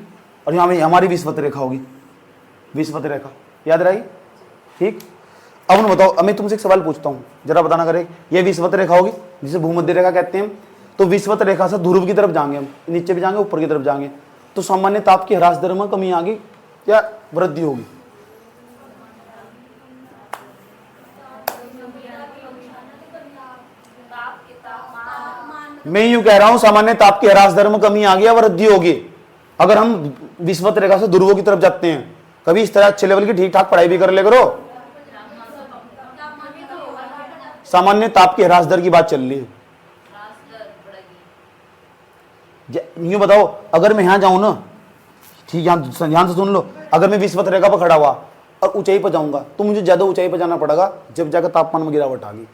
और यहाँ में हमारी विषुवत रेखा होगी, विषुवत रेखा याद रहेगी। ठीक, अब बताओ, अब मैं तुमसे एक सवाल पूछता हूँ, जरा बताना करे। ये विषुवत रेखा होगी जिसे भूमध्य रेखा कहते हैं। तो विषुवत रेखा से ध्रुव की तरफ जाएंगे हम, नीचे भी जाएंगे ऊपर की तरफ जाएंगे, तो सामान्य ताप की ह्रास दर में कमी आएगी या वृद्धि होगी? मैं यूं कह रहा हूं सामान्य ताप की ह्रास दर में कमी आ गई या वृद्धि होगी अगर हम विषुवत रेखा से ध्रुवों की तरफ जाते हैं। कभी इस तरह अच्छे लेवल की ठीक ठाक पढ़ाई भी कर ले करो। सामान्य ताप की ह्रास दर की बात चल रही है। यूं बताओ, अगर मैं यहां जाऊं ना, ठीक, ध्यान से सुन लो, अगर मैं विषुवत रेखा पर खड़ा हुआ और ऊंचाई पर जाऊंगा तो मुझे ज्यादा ऊंचाई पर जाना पड़ेगा जब जाकर तापमान में गिरावट आ गई।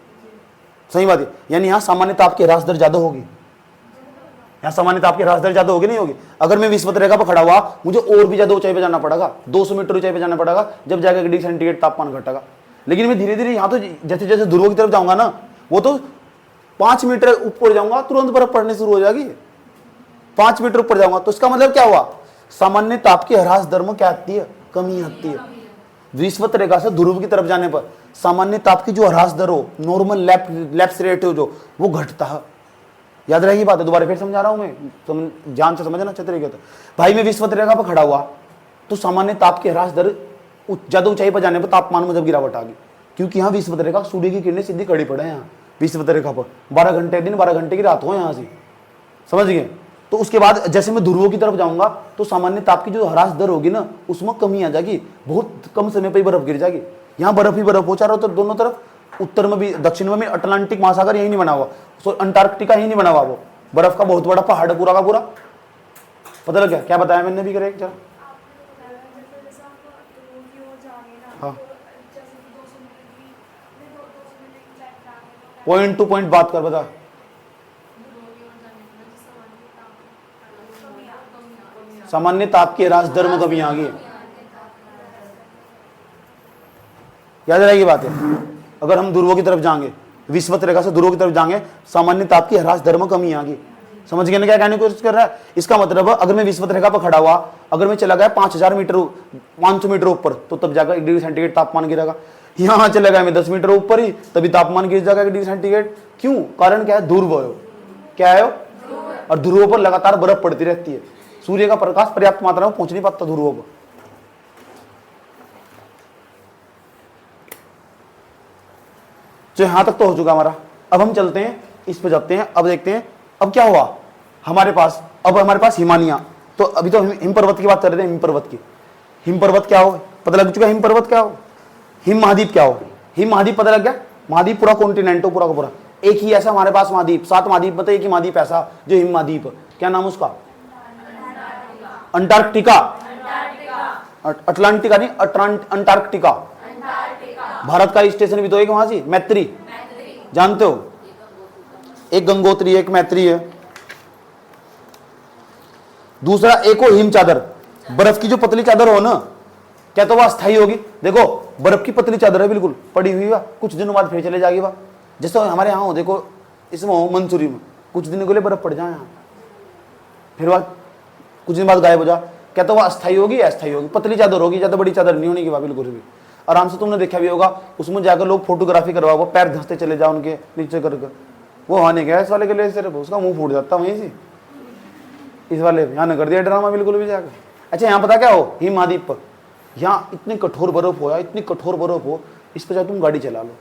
सही बात है, यानी यहाँ सामान्य ताप की ह्रास दर ज्यादा होगी, यहाँ सामान्य ताप की ह्रास दर ज्यादा होगी नहीं होगी? अगर मैं विषुवत रेखा पर खड़ा हुआ मुझे और भी ज्यादा ऊंचाई पे जाना पड़ेगा, 200 मीटर ऊंचाई पे जाना पड़ेगा जब जाकर डिग्री सेंटीग्रेड तापमान घटेगा। लेकिन मैं धीरे धीरे यहाँ तो जैसे जैसे ध्रुवों की तरफ जाऊंगा ना, वो तो 5 मीटर ऊपर जाऊंगा तुरंत बर्फ पड़ने शुरू हो जाएगी। 5 मीटर ऊपर जाऊंगा तो इसका मतलब क्या हुआ? सामान्य ताप की ह्रास दर में क्या आती है? कमी आती है। विषुवत रेखा से ध्रुव की तरफ जाने पर सामान्य ताप की जो ह्रास दर हो, नॉर्मल लैप्स रेट हो जो, वो घटता है। याद रहेगी बात है, दोबारा फिर समझा रहा हूं मैं, तुम ध्यान से समझना अच्छे तरीके से। भाई मैं विषुवत रेखा पर खड़ा हुआ तो सामान्य ताप की ह्रास दर ज्यादा ऊंचाई पर जाने पर तापमान में जब गिरावट आ गई, क्योंकि यहाँ विषुवत रेखा सूर्य की किरणें सीधी खड़ी पड़े हैं। यहाँ विषुवत रेखा पर 12 घंटे दिन 12 घंटे की रात हो यहाँ से, समझ गए? तो उसके बाद जैसे मैं ध्रुवों की तरफ जाऊंगा तो सामान्य ताप की जो ह्रास दर होगी ना, उसमें कमी आ जाएगी, बहुत कम समय पर ही बर्फ गिर जाएगी। यहाँ बर्फ ही बर्फ हो चारों तरफ, दोनों तरफ, उत्तर में भी दक्षिण में भी। अटलांटिक महासागर यही नहीं बना हुआ, अंटार्कटिका ही नहीं बना हुआ, वो बर्फ का बहुत बड़ा पहाड़ पूरा का पूरा। पता लग गया क्या बताया मैंने भी? करे जरा। हाँ, पॉइंट टू पॉइंट बात कर, बता। सामान्य ताप की ह्रास दर में कमी आ गई, याद रहेगी बात है। अगर हम ध्रुवों की तरफ जाएंगे, विषुवत रेखा से ध्रुवों की तरफ जाएंगे, सामान्य ताप की ह्रास दर में कमी आ गई। समझ गए ना क्या कहने की कोशिश कर रहा है? इसका मतलब अगर मैं विषुवत रेखा पर खड़ा हुआ, अगर मैं चला गया 5000 मीटर 500 मीटर ऊपर, तो तब जाकर 1 डिग्री सेंटीग्रेड तापमान गिरेगा। यहाँ चला गया मैं 10 मीटर ऊपर ही, तभी तापमान गिर जाएगा 1 डिग्री सेंटीग्रेड। क्यों? कारण क्या है? ध्रुव है। क्या है? और ध्रुवों पर लगातार बर्फ पड़ती रहती है, सूर्य का प्रकाश पर्याप्त मात्रा में पहुंच नहीं पाता ध्रुवों पर। तो यहां तक तो हो चुका हमारा। अब हम चलते हैं इस पे जाते हैं। अब देखते हैं अब क्या हुआ हमारे पास। अब हमारे पास हिमानिया, तो अभी तो हिम पर्वत की बात कर रहे थे। हिम पर्वत की, हिम पर्वत क्या हो पता लग चुका। हिम पर्वत क्या हो, हिम महाद्वीप क्या हो। हिम महाद्वीप पता लग गया। महाद्वीप पूरा कॉन्टिनेंट हो, पूरा का पूरा एक ही ऐसा हमारे पास महाद्वीप, 7 महाद्वीप मतलब एक ही महाद्वीप ऐसा जो हिम महाद्वीप। क्या नाम उसका? अंटार्कटिका। अटलांटिका नहीं, अंटार्कटिका। भारत का स्टेशन भी तो एक वहां से मैत्री, जानते हो? एक गंगोत्री, एक मैत्री है। दूसरा एक हो हिम चादर, बर्फ की जो पतली चादर हो ना, क्या तो वह अस्थायी होगी। देखो बर्फ की पतली चादर है, बिल्कुल पड़ी हुई है, कुछ दिनों बाद फिर चले जाएगी वह। जैसे हमारे यहाँ हो, देखो इसमें हो मंसूरी में, कुछ दिनों के लिए बर्फ पड़ जाए यहाँ, फिर वह कुछ दिन बाद गायब हो जा। क्या तो वह अस्थायी होगी? अस्थायी होगी, पतली चादर होगी, ज्यादा बड़ी चादर नहीं होने की वह बिल्कुल भी। आराम से तुमने देखा भी होगा, उसमें जाकर लोग फोटोग्राफी करवा, वो पैर धंसते चले जाओ उनके नीचे करके, वो वहां नहीं गया इस वाले के लिए, सिर्फ उसका मुंह फूट जाता वहीं से। इस वाले यहाँ न कर दिया ड्रामा बिल्कुल भी जाकर। अच्छा यहाँ पता क्या हो, हिमाद्वीप, यहाँ इतनी कठोर बर्फ हो, इतनी कठोर बर्फ हो, इस पर जाकर तुम गाड़ी चला लो।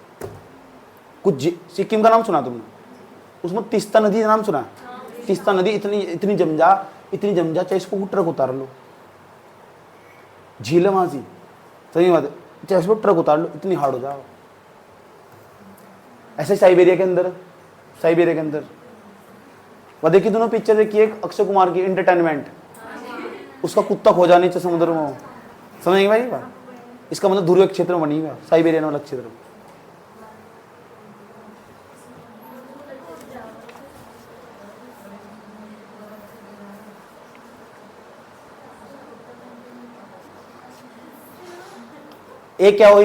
कुछ सिक्किम का नाम सुना तुमने, उसमें तीस्ता नदी का नाम सुना? तीस्ता नदी इतनी जम जा चाहे इसको ट्रक उतार लो, झील है वहां से, सही बात है, चाहे इसको ट्रक उतार लो, इतनी हार्ड हो जाओ। ऐसे साइबेरिया के अंदर वह देखी दोनों पिक्चर देखी, एक अक्षय कुमार की एंटरटेनमेंट, उसका कुत्ता खो जाने चाहिए समुद्र में, समझेंगे भाई बात? इसका मतलब ध्रुवीय क्षेत्र में बनी हुई है, साइबेरियन वाला क्षेत्र में। एक क्या हो,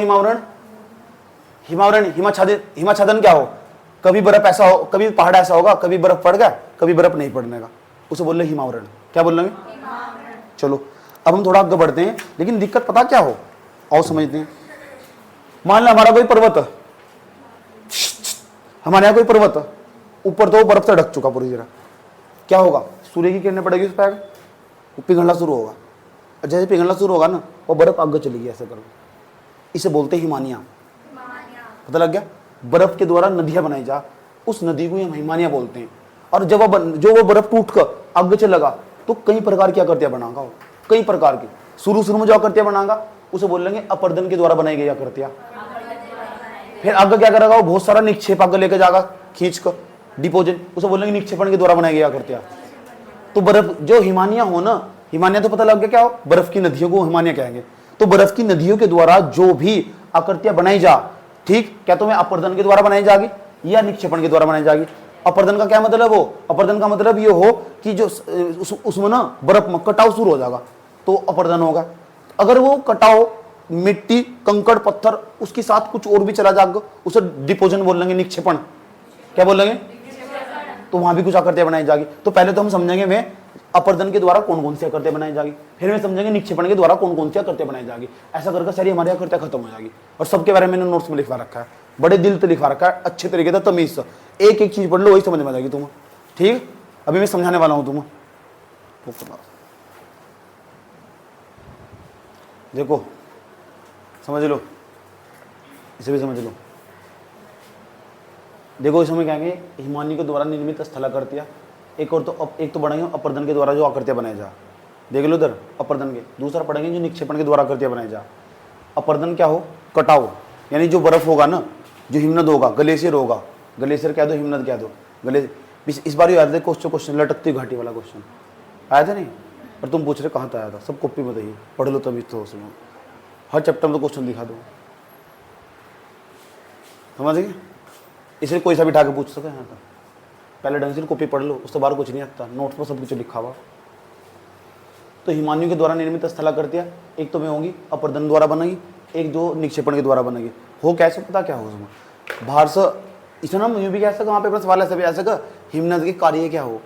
हिमाच्छादन क्या हो, कभी बर्फ ऐसा हो, कभी पहाड़ ऐसा होगा, कभी बर्फ पड़ गया, कभी बर्फ नहीं पड़ने का, उसे बोल रहे हिमावरण। क्या बोल रहे हैं? चलो अब हम थोड़ा आगे बढ़ते हैं, लेकिन दिक्कत पता क्या हो, आओ समझते हैं। मान लो हमारा कोई पर्वत, हमारे यहाँ कोई पर्वत, ऊपर तो बर्फ से ढक चुका पूरी तरह, क्या होगा? सूर्य की किरणें पड़ेगी उस पर, वो पिघलना शुरू होगा, और जैसे पिघलना शुरू होगा ना, वो बर्फ आगे चलेगी, ऐसे करो। इसे बोलते हैं हिमानिया। पता लग गया? बर्फ के द्वारा नदियां बनाई जा, उस नदी को हम हिमानिया बोलते हैं। और जब वो बर्फ टूट कर आगे चलेगा तो कई प्रकार की आकृतियां बनागा वो, कई प्रकार की। शुरू में जो आकृतियां बनागा उसे बोल लेंगे अपर्दन के द्वारा बनाई गई आकृतियां। फिर आगे क्या करेगा, वो बहुत सारा निक्षेप आगे लेके जाएगा खींच कर, डिपोजिट, उसे बोलेंगे निक्षेपण के द्वारा बनाई गई आकृतियां। तो बर्फ जो हिमानिया हो ना, हिमानिया तो पता लग गया क्या हो, बर्फ की नदियों को हिमानिया कहेंगे। तो बर्फ की नदियों के द्वारा जो भी आकृतियां बनाई जा, ठीक, क्या तुम्हें अपर्दन के द्वारा बनाई जाएगी या निक्षेपण के द्वारा बनाई जाएगी? अपर्दन का क्या मतलब हो? अपर्दन का मतलब ये हो कि जो उसमें ना बर्फ में कटाव शुरू हो जाएगा तो अपर्दन होगा। अगर वो कटाव मिट्टी, कंकड़, पत्थर, उसके साथ कुछ और भी चला जाएगा, उसे डिपोजन बोल लेंगे, निक्षेपण। क्या बोल लेंगे? तो वहां भी कुछ आकृतियां बनाई जाएगी। तो पहले तो हम समझेंगे वे अपर्दन के द्वारा कौन कौन सी आकृतियां बनाई जाएगी, फिर में समझेंगे निक्षेपण के द्वारा कौन कौन सी आकृतियां बनाई जाएगी। ऐसा करके सारी हमारी आकृतियां खत्म हो जाएगी। और सबके बारे में मैंने नोट्स में लिखवा रखा है, बड़े दिल से लिखवा रखा है, अच्छे तरीके से तमीज से। एक एक चीज पढ़ लो, वही समझ में आ जाएगी तुम्हें। ठीक, अभी मैं समझाने वाला हूं तुम्हें। देखो समझ लो, इसे भी समझ लो। देखो इसमें क्या कहेंगे, हिमानी के द्वारा निर्मित स्थलाकृतियां, एक तो पढ़ेंगे अपर्दन के द्वारा जो आकृतियां बनाई जा, देख लो इधर अपर्दन के। दूसरा पढ़ेंगे जो निक्षेपण के द्वारा आकृतियां बनाई जा। अपर्दन क्या हो, कटाव, यानी जो बर्फ होगा ना, जो हिमनद होगा, ग्लेशियर होगा, ग्लेशियर कह दो, हिमनद कह दो, इस बार याद है क्वेश्चन लटकती घाटी वाला क्वेश्चन आया था नहीं, और तुम पूछ रहे कहाँ था आया था, सब कॉपी बताइए, पढ़ लो तभी तो उसमें हर चैप्टर में तो क्वेश्चन दिखा दो, समझ गए? इसलिए कोई सा भी उठा के पूछ सके यहाँ का। पहले ढंग से कॉपी पढ़ लो, उसके बाहर कुछ नहीं आता, नोट्स पर सब कुछ लिखा हुआ। तो हिमानियों के द्वारा निर्मित स्थलाकृतियां एक तो में होंगी अपर्दन द्वारा बनेगी, एक जो निक्षेपण के द्वारा बनेगी। हो कैसे, पता क्या हो उसमें, बाहर से इसे ना यूँ भी कह सका, वहाँ पे सवाल ऐसा भी आ सका, हिमनद के कार्य क्या हो।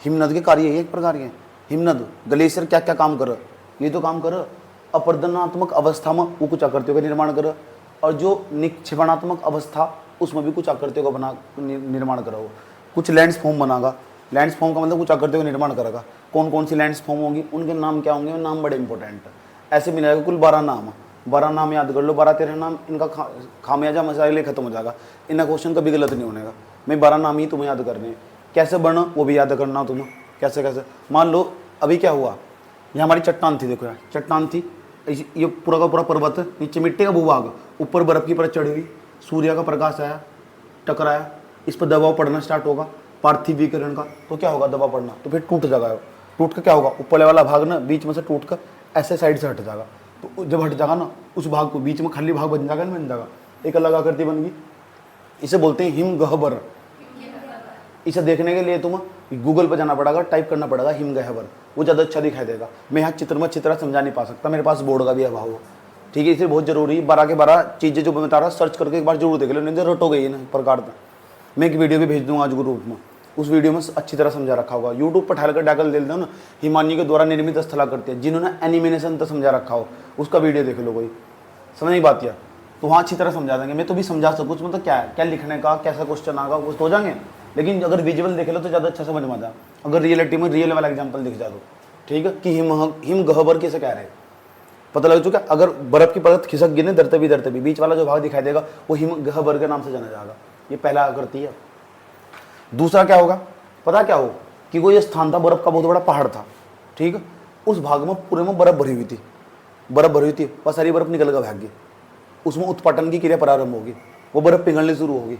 हिमनद के कार्य एक प्रकार के, हिमनद ग्लेशियर क्या क्या काम करे, ये तो काम करे अपर्दनात्मक अवस्था में वो कुछ आकृतियों का निर्माण करे, और जो निक्षेपणात्मक अवस्था उसमें भी कुछ आकृतियों का बना निर्माण करा हो। कुछ लैंड्स फॉर्म बनागा, लैंड्स फॉर्म का मतलब कुछ आकृतियों का निर्माण करेगा। कौन कौन सी लैंड्स फॉर्म होंगी, उनके नाम क्या होंगे, नाम बड़े इंपॉर्टेंट है। ऐसे मिलेगा कुल 12 नाम, 12 नाम याद कर लो, 12-13 नाम, इनका खामियाजा मसाइल खत्म हो जाएगा। इनका क्वेश्चन कभी गलत नहीं होने का। मैं 12 नाम ही तुम्हें याद करने हैं, कैसे बढ़ना वो भी याद करना तुम्हें, कैसे कैसे। मान लो अभी क्या हुआ, ये हमारी चट्टान थी, देखो यार चट्टान थी, ये पूरा का पूरा पर्वत, नीचे मिट्टी का भूभाग, ऊपर बर्फ की परत चढ़ी हुई, सूर्य का प्रकाश आया, टकराया, इस पर दबाव पड़ना स्टार्ट होगा पार्थिव विकिरण का, तो क्या होगा, दबाव पड़ना, तो फिर टूट जाएगा। टूट कर क्या होगा, ऊपर वाला भाग ना बीच में से टूट कर ऐसे साइड से हट जाएगा। तो जब हट जाएगा ना, उस भाग को बीच में खाली भाग बन जाएगा, बन जाएगा, एक अलग आकृति बन गई। इसे बोलते हैं हिमगह्वर। इसे देखने के लिए तुम्हें गूगल पर जाना पड़ेगा, टाइप करना पड़ेगा हिमगह्वर, वो ज़्यादा अच्छा दिखाई देगा। मैं यहाँ चित्र में चित्र समझा नहीं पा सकता, मेरे पास बोर्ड का भी अभाव हो, ठीक है। इसलिए बहुत जरूरी 12 के 12 चीज़ें जो मैं बता रहा हूँ, सर्च करके एक बार जरूर देख लो, नहीं तो रटो गई ना प्रकार। मैं एक वीडियो भी भेज दूंगा आज ग्रुप में, उस वीडियो में अच्छी तरह समझा रखा होगा। यूट्यूब पर ठाल कर डाकल दे दो ना, हिमानी के द्वारा निर्मित स्थलाकृतियां, जिन्होंने एनिमेशन तक समझा रखा हो, उसका वीडियो देख लो, कोई समझ नहीं बात यार, तो वहाँ अच्छी तरह समझा देंगे। मैं तो भी समझा सकूँ उसमें, तो क्या है, क्या लिखने का, कैसा क्वेश्चन आएगा, कुछ तो हो जाएंगे। लेकिन अगर विजुअल देख लो तो ज़्यादा अच्छा समझ में आता। अगर रियलिटी में रियल वाला एग्जाम्पल दिख जा दो, ठीक है, कि हिम गहबर कैसे कह रहे हैं, पता लग चुका। अगर बर्फ की परत खिसक गिने धरते भी बीच वाला जो भाग दिखाई देगा वो हिम गहबर के नाम से जाना जाएगा। ये पहला आकृति है। दूसरा क्या होगा, पता क्या हो कि वो ये स्थान था, बर्फ का बहुत बड़ा पहाड़ था, ठीक है, उस भाग में पूरे में बर्फ भरी हुई थी, बर्फ भरी हुई थी, और सारी बर्फ निकल कर भाग गई। उसमें उत्पाटन की क्रिया प्रारंभ होगी, वो बर्फ पिघलनी शुरू होगी,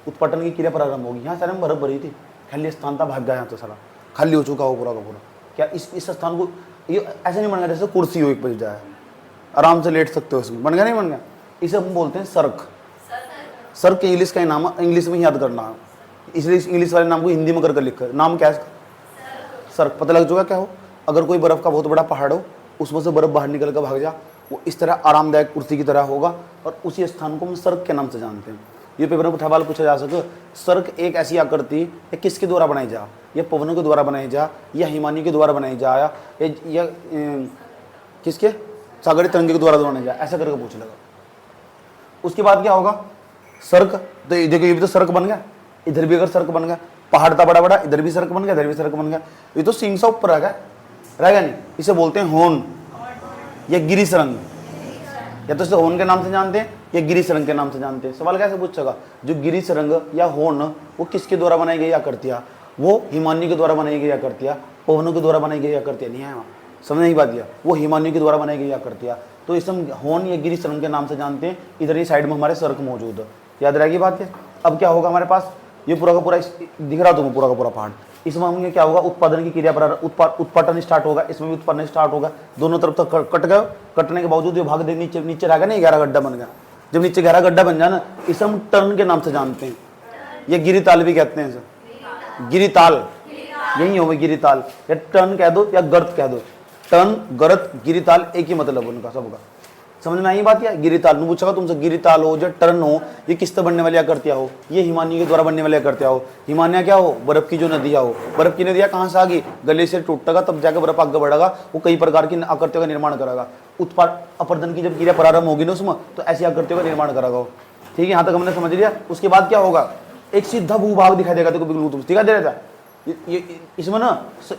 उत्पाटन की क्रिया प्रारंभ होगी। यहाँ सारे में बर्फ भरी थी, खाली स्थान था, भाग गया यहाँ तो सारा खाली हो चुका हो पूरा का पूरा। क्या इस स्थान को ये ऐसे नहीं बन गया जैसे कुर्सी हो एक बज जाए, आराम से लेट सकते हो इसमें, बन गया नहीं बन गया। इसे हम बोलते हैं सर्क। सर्क इंग्लिश का ही नाम है, इंग्लिश में याद करना है, इसलिए इंग्लिश वाले नाम को हिंदी में करके लिखकर नाम क्या है इसका, सर्क। पता लग चुका क्या हो। अगर कोई बर्फ का बहुत बड़ा पहाड़ हो, उसमें से बर्फ बाहर निकल कर भाग जा, वो इस तरह आरामदायक कुर्सी की तरह होगा, और उसी स्थान को हम सर्क के नाम से जानते हैं। ये पेपर में सवाल पूछा जा सके, सर्क एक ऐसी आकृति ये किसके द्वारा बनाई जा, या पवनों के द्वारा बनाई जा, या हिमानी के द्वारा बनाई जा, या किसके सागरी तरंगे के द्वारा बनाई जा, ऐसा करके पूछ लेगा। उसके बाद क्या होगा, सर्क, तो देखो ये भी तो सर्क बन गया, इधर भी अगर सर्क बन गया, पहाड़ था बड़ा बड़ा, इधर भी सर्क बन गया, इधर भी सर्क बन गया, ये तो सिंग सा ऊपर रहेगा नहीं। इसे बोलते हैं होन या गिरी सरंग, या तो इसे होन के नाम से जानते हैं या गिरी सरंग के नाम से जानते हैं। सवाल कैसे पूछेगा, जो गिरी सरंग या होन वो किसके द्वारा बनाई गई आकृतियां, वो हिमानी के द्वारा बनाई गई आकृतियां, पवनों के द्वारा बनाई गई आकृतियां नहीं है, वहाँ समझ नहीं बात दिया, वो हिमानी के द्वारा बनाई गई आकृतियां। तो इसे हम होन या गिरी सरंग के नाम से जानते हैं। इधर ही साइड में हमारे सर्क मौजूद है, याद रहेगी बात है। अब क्या होगा हमारे पास, ये पूरा का पूरा दिख रहा तुम्हें पूरा का पूरा पहाड़, इसमें हमें क्या होगा, उत्पादन की क्रिया उत्पादन स्टार्ट होगा, इसमें भी उत्पादन स्टार्ट होगा। दोनों तरफ तक कट गए, कटने के बावजूद ये भाग दे नीचे नीचे रह गया नहीं, गहरा गड्ढा बन गया। जब नीचे गहरा गड्ढा बन जाए ना, इसे हम टर्न के नाम से जानते हैं, ये गिरिताल भी कहते हैं इसे, गिरिताल यही होगा, गिरिताल या टर्न कह दो या गर्त कह दो, टर्न गर्त गिरिताल एक ही मतलब उनका सबका। समझ में आई बात। या गिरिताल में पूछा तुमसे, गिरिताल हो या टर्न हो, ये किससे बनने वाली आकृतियां हो, ये हिमानी के द्वारा बनने वाली आकृतियां हो। हिमानिया क्या हो, बर्फ की जो नदियां हो, बर्फ की नदियां कहाँ से आ गई, गले से टूटेगा तब जाकर बर्फ आगे बढ़ेगा, वो कई प्रकार की आकृतियों का निर्माण करेगा। उत्पाद अपर्दन की जब क्रिया प्रारंभ होगी ना उसमें, तो ऐसी आकृतियों का निर्माण करेगा वो, ठीक है। यहाँ तक हमने समझ लिया। उसके बाद क्या होगा, एक सीधा भूभाग दिखाई देगा, देखो बिल्कुल दिखाई दे रहा था ये इसमें ना,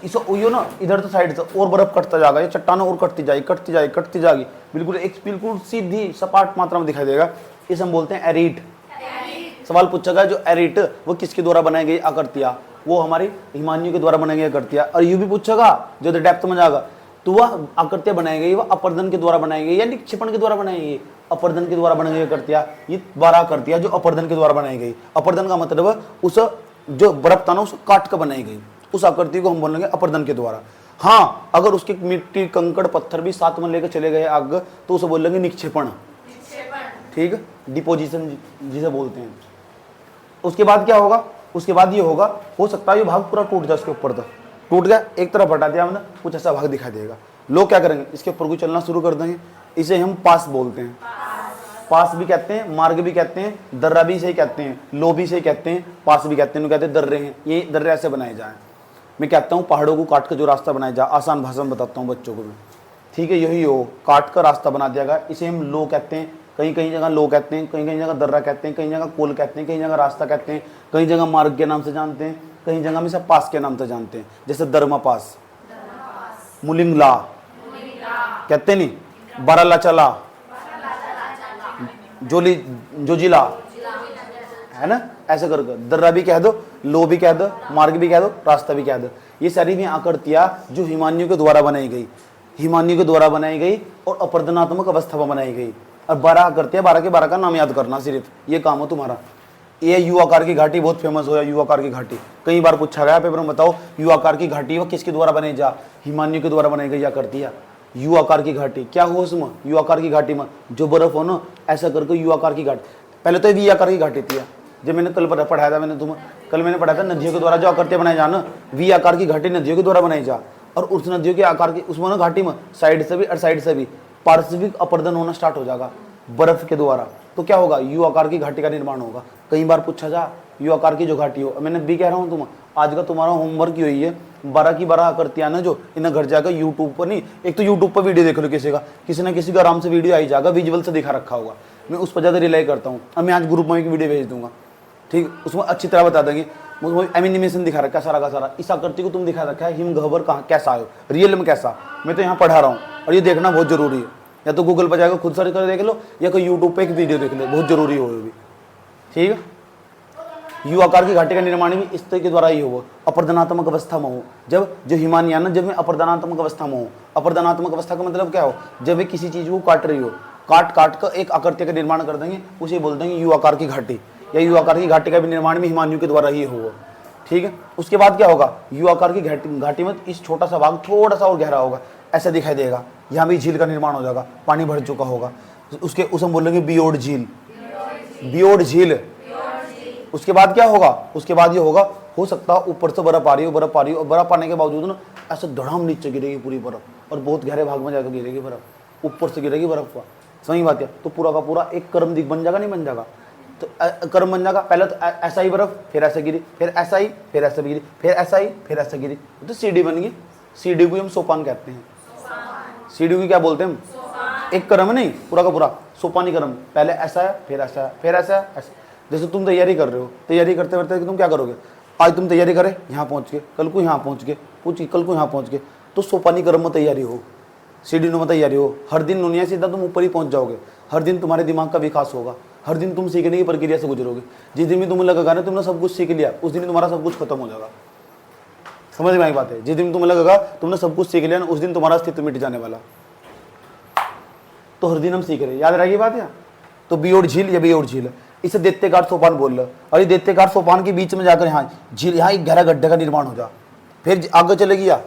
इसे ना इधर तो साइड से और बर्फ कटता जाएगा, ये चट्टान और कटती जाएगी, बिल्कुल सीधी सपाट मात्रा में दिखाई देगा। इसे हम बोलते हैं एरिट। सवाल पूछा जो एरिट वो किसके द्वारा बनाई गई आकृतियां, वो हमारी हिमानियों के द्वारा बनाई गई आकृतियां। और यू भी पूछेगा जो डेप्थ में जाएगा, तो वह आकृतियां बनाई गई, वह अपर्दन के द्वारा बनाई गई या निक्षेपण के द्वारा बनाई गई। अपर्दन के द्वारा बनाई गई आकृतियां, ये 12 आकृतियां जो अपर्दन के द्वारा बनाई गई। अपर्दन का मतलब उस जो बर्फ था ना उस काट कर बनाई गई, उस आकृति को हम बोलेंगे अपर्दन के द्वारा। हाँ, अगर उसके मिट्टी कंकड़ पत्थर भी साथ में लेकर चले गए आग, तो उसे बोलेंगे निक्षेपण, ठीक है, डिपोजिशन जिसे बोलते हैं। उसके बाद क्या होगा, उसके बाद ये होगा, हो सकता है ये भाग पूरा टूट जाए, उसके ऊपर तक टूट गया, एक तरफ हटा दिया हमने, कुछ ऐसा भाग दिखाई देगा। लोग क्या करेंगे, इसके ऊपर को चलना शुरू कर देंगे, इसे हम पास बोलते हैं। पास भी कहते हैं, मार्ग भी कहते हैं, दर्रा भी से कहते हैं, लो भी से कहते हैं, पास भी कहते हैं, कहते हैं दर्रे हैं। ये दर्रे ऐसे बनाए जाए, मैं कहता हूँ पहाड़ों को काट कर जो रास्ता बनाया जाए, आसान भाषा में बताता हूँ बच्चों को भी, ठीक है, यही हो, काट कर रास्ता बना दिया गया, इसे हम लो कहते हैं। कहीं कहीं जगह लो कहते हैं, कहीं कहीं जगह दर्रा कहते हैं, कहीं जगह कोल कहते हैं, कहीं जगह रास्ता कहते हैं, कहीं जगह मार्ग के नाम से जानते हैं, कहीं जगह में सब पास के नाम से जानते हैं। जैसे दरमा पास, मुलिंगला कहते नहीं, बाराला चला, जोजिला, है ना, ऐसे करके दर्रा भी कह दो, लो भी कह दो, मार्ग भी कह दो, रास्ता भी कह दो। ये सारी भी आकृतियां जो हिमानियों के द्वारा बनाई गई, हिमानियों के द्वारा बनाई गई और अपर्दनात्मक अवस्था में बनाई गई। और 12 आकृतियां, 12 के 12 का नाम याद करना, सिर्फ ये काम हो तुम्हारा। ये यू आकार की घाटी बहुत फेमस हो, यू आकार की घाटी कई बार पूछा गया पेपर में, बताओ यू आकार की घाटी वो किसके द्वारा बनाई जा, हिमानियों के द्वारा बनाई गई आकृतियां। यू आकार की घाटी क्या हो उसमें, यू आकार की घाटी में जो बर्फ हो ना, ऐसा करके यू आकार की घाटी। पहले तो वी आकार की घाटी थी, जब मैंने कल पढ़ाया था, कल मैंने पढ़ाया था नदियों के द्वारा जो आकृतियां बनाई जा ना, वी आकार की घाटी नदियों के द्वारा बनाई जा। और उस नदियों के आकार की उसमें ना घाटी में साइड से भी और साइड से भी पार्श्विक अपर्दन होना स्टार्ट हो जाएगा बर्फ के द्वारा। तो क्या होगा, यू आकार की घाटी का निर्माण होगा। कई बार पूछा जा, यू आकार की जो घाटी हो, मैंने भी कह रहा हूँ, तुम आज का तुम्हारा होमवर्क ही हुई है, 12 की 12 आकृतियां ना जो इन्हें घर जाकर यूट्यूब पर नहीं, एक तो यूट्यूब पर वीडियो देख लो, किसी ना किसी का आराम से वीडियो आई जाएगा, विजुअल से दिखा रखा होगा, मैं उस पर ज़्यादा रिलाई करता हूँ। अब मैं आज ग्रुप में एक वीडियो भेज दूंगा, ठीक, उसमें अच्छी तरह बता देंगे एनिमेशन दिखा रखा है सारा का सारा। इस आकृति को तुम दिखा रखा है हिमगहबर कहाँ कैसा है, रियल में कैसा। मैं तो यहाँ पढ़ा रहा हूँ और ये देखना बहुत जरूरी है। या तो गूगल पर जाकर खुद सर्च कर देख लो, या कोई यूट्यूब पे एक वीडियो देख लो, बहुत जरूरी हो भी। ठीक है। यू आकार की घाटी का निर्माण भी इस तरह के द्वारा ही हो, अपर्दनात्मक अवस्था में हो। जब जो हिमानियान जब मैं अपर्दनात्मक अवस्था में हूँ, अपर्दनात्मक अवस्था का मतलब क्या हो, जब वे किसी चीज को काट रही हो, काट कर एक आकृति का निर्माण कर देंगे, उसे बोल देंगे यू आकार की घाटी। या यू आकार की घाटी का भी निर्माण भी हिमानियों के द्वारा ही होगा। ठीक है। उसके बाद क्या होगा, यू आकार की घाटी में इस छोटा सा भाग थोड़ा सा और गहरा होगा, ऐसा दिखाई देगा। यहाँ भी झील का निर्माण हो जाएगा, पानी भर चुका होगा, उसके उसे हम बोलेंगे बियोड झील, बियोड झील। उसके बाद क्या होगा, उसके बाद ये होगा, हो सकता है ऊपर से बर्फ आ रही हो, बर्फ आ रही हो, और बर्फ आने के बावजूद ना ऐसे धड़ाम नीचे गिरेगी पूरी बर्फ, और बहुत गहरे भाग में जाकर गिरेगी बर्फ, ऊपर से गिरेगी बर्फ का। सही बात है। तो पूरा का पूरा एक कर्म दिख बन जाएगा, नहीं बन जाएगा, तो कर्म बन जाएगा। पहले तो ऐसा ही बर्फ, फिर ऐसा गिरी, फिर ऐसा ही, फिर ऐसा गिरी, फिर ऐसा ही, फिर ऐसा गिरी, तो सीढ़ी बन गई। सीढ़ी को हम सोपान कहते हैं। सीढ़ी को क्या बोलते हैं हम, एक कर्म नहीं, पूरा का पूरा सोपानी कर्म। पहले ऐसा है, फिर ऐसा है, फिर ऐसा है, ऐसा। जैसे तुम तैयारी कर रहे हो, तैयारी करते करते तुम क्या करोगे, आज तुम तैयारी करे यहाँ पहुँच के, कल को यहाँ पहुँच के, कल को यहाँ पहुँच के, तो सोपानी कर्म में तैयारी हो, सीढ़ी में तैयारी हो। हर दिन दुनिया सीधा तुम ऊपर ही पहुँच जाओगे, हर दिन तुम्हारे दिमाग का विकास होगा, हर दिन तुम सीखने की प्रक्रिया से गुजरोगे। जिस दिन भी तुम्हें लगेगा ना तुमने सब कुछ सीख लिया, उस दिन तुम्हारा सब कुछ खत्म हो जाएगा। समझ में आई बात है। जिस दिन तुम्हें लगेगा तुमने सब कुछ सीख लिया ना, उस दिन तुम्हारा अस्तित्व मिट जाने वाला। तो हर दिन हम सीख रहे हैं, याद रहेगी बात है। तो बियोड झील, या बियोड झील, इसे दैत्यकार सोपान बोल रहे। और ये दैत्यकार सोपान के बीच में जाकर यहाँ झील, यहाँ एक गहरा गड्ढे का निर्माण हो जा, फिर आगे चलेगी या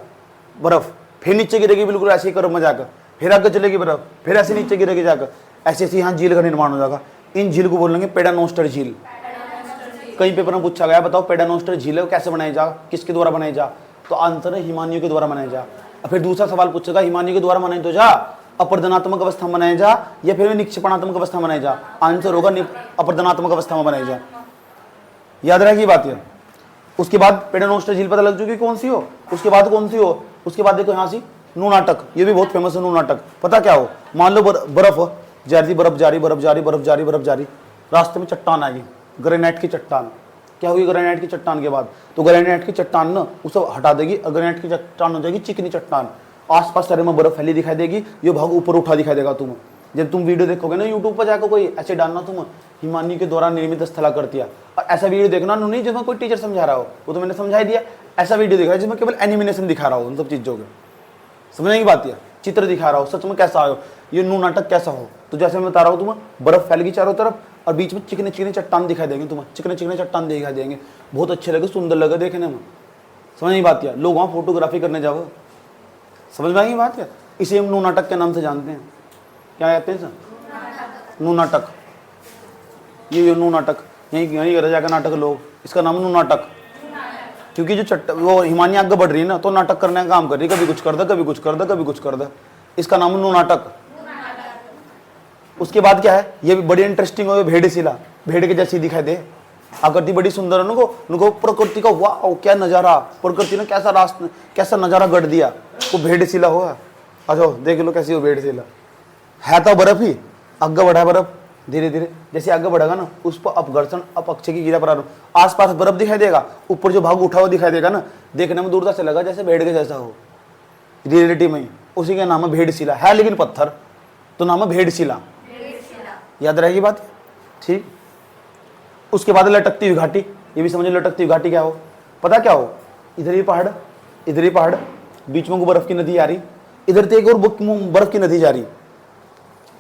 बर्फ, फिर नीचे गिरेगी बिल्कुल ऐसे ही कर्म में जाकर, फिर आगे चलेगी बर्फ, फिर ऐसे नीचे गिरेगी जाकर, ऐसे ऐसे यहाँ झील का निर्माण हो जाएगा। इन झील को बोलेंगे पेडानोस्टर झील। कई पेपर में पूछा गया, बताओ पेडानोस्टर झील है कैसे बनाई जा, किसके द्वारा बनाई जा, तो आंसर है हिमानियों के द्वारा बनाई जा। और फिर दूसरा सवाल पूछेगा, हिमानियों के द्वारा बनाई तो जा, अपर्दनात्मक अवस्था में बनाया जा, या फिर निक्षेपणात्मक अवस्था में बनाया जा, आंसर होगा अपर्दनात्मक अवस्था में बनाया जा। याद रहेगी बात है। उसके बाद पेडानोस्टर झील पता लग चुकी कौन सी हो। उसके बाद कौन सी हो, उसके बाद देखो यहाँ सी नू नाटक, ये भी बहुत फेमस है नू नाटक। पता क्या हो, मान लो बर्फ जारी, बर्फ जारी, बर्फ जारी, बर्फ जारी, बर्फ जारी, रास्ते में चट्टान आएगी, ग्रेनाइट की चट्टान। क्या होगी ग्रेनाइट की चट्टान के बाद, तो ग्रेनाइट की चट्टान ना उसे हटा देगी, ग्रेनाइट की चट्टान हो जाएगी चिकनी चट्टान। आसपास सारे में बर्फ फैली दिखाई देगी, ये भाग ऊपर उठा दिखाई देगा तुम्हें। जब तुम वीडियो देखोगे ना यूट्यूब पर जाकर, कोई ऐसे डालना तुम हिमानी के द्वारा निर्मित स्थलाकृतियां, और ऐसा वीडियो देखना नहीं जिसमें कोई टीचर समझा रहा हो, वो तो मैंने समझाई दिया। ऐसा वीडियो दिखा जिसमें केवल एनिमेशन दिखा रहा हो उन सब चीजों के, समझने की बात है, चित्र दिखा रहा हो सच में कैसा हो, ये नू नाटक कैसा हो। तो जैसे मैं बता रहा हूँ तुम्हें, बर्फ फैल गई चारों तरफ और बीच में चिकने चिकने चट्टान दिखाई देंगे तुम्हें, चिकने चिकने चट्टान दिखाई देंगे, बहुत अच्छे लगे, सुंदर लगे देखने में। समझ नहीं बात है। लोग वहाँ फोटोग्राफी करने जाओ, समझ में आई बात है। इसे हम नू नाटक के नाम से जानते हैं। क्या कहते हैं सर, नू नाटक। ये नू नाटक यहीं कर जाकर नाटक लोग, इसका नाम नू नाटक। क्योंकि जो वो हिमानी आगे बढ़ रही है ना, तो नाटक करने का काम कर रही है, कभी कुछ कर दे, कभी कुछ कर दे, कभी कुछ कर दे, इसका नाम नू नाटक। उसके बाद क्या है, ये भी बड़ी इंटरेस्टिंग हो, भेड़ शिला, भेड़ के जैसी दिखाई दे, आकृति बड़ी सुंदर है। उनको प्रकृति का वाह क्या नजारा, प्रकृति ने कैसा रास्ता, कैसा नजारा गढ़ दिया, वो भेड़ शिला हो। अच्छा देख लो कैसी हो भेड़ शिला, है तो बर्फ ही, आगे बढ़ा बर्फ, धीरे धीरे जैसे आगे बढ़ेगा ना, उस पर अपघर्षण अपक्षय की क्रिया पर आसपास बर्फ दिखाई देगा, ऊपर जो भाग उठा हुआ दिखाई देगा ना, देखने में दूरता से लगा जैसे भेड़ के जैसा हो, रियलिटी में उसी का नाम है भेड़ शिला। है लेकिन पत्थर, तो नाम है भेड़ शिला। याद रहेगी बात, ठीक। उसके बाद लटकती हुई घाटी, ये भी समझो लटकती हुई घाटी क्या हो, पता क्या हो, इधर ही पहाड़, इधर ही पहाड़, बीच में बर्फ की नदी आ रही, इधर तो एक और बर्फ की नदी जा रही,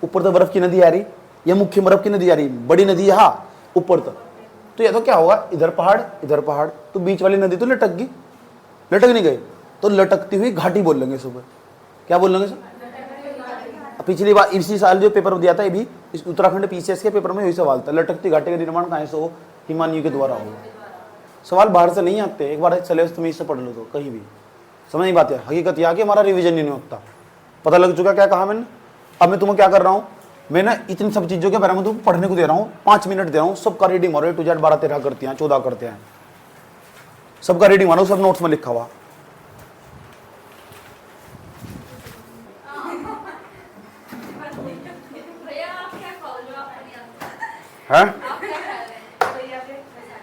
ऊपर तो बर्फ की नदी आ रही, यह मुख्य बर्फ की नदी आ रही, बड़ी नदी यहाँ ऊपर तक। तो यह तो क्या होगा, इधर पहाड़, तो बीच वाली नदी तो लटक गई, लटक नहीं गई, तो लटकती हुई घाटी बोल लेंगे सुबह। क्या बोल लेंगे सर, पिछली बार इसी साल जो पेपर दिया था, ये भी इस उत्तराखंड पीसीएस के पेपर में यही सवाल था, लटकती घाटी का निर्माण कहाँ से हो, हिमानियों के द्वारा हो। सवाल बाहर से नहीं आते, एक बार सिलेबस तुम इससे पढ़ लो तो कहीं भी समझ नहीं पाते। हकीकत यह कि हमारा रिवीजन नहीं होता, पता लग चुका क्या कहा मैंने। अब मैं तुम्हें क्या कर रहा हूँ, मैं ना इतनी सब चीज़ों के बारे में तुमको पढ़ने को दे रहा हूँ, 5 मिनट दे रहा हूँ, सबका रीडिंग मारो, टू जेड 12-13 करते हैं, 14 करते हैं, सबका रीडिंग मारो, सब नोट्स में लिखा हुआ। है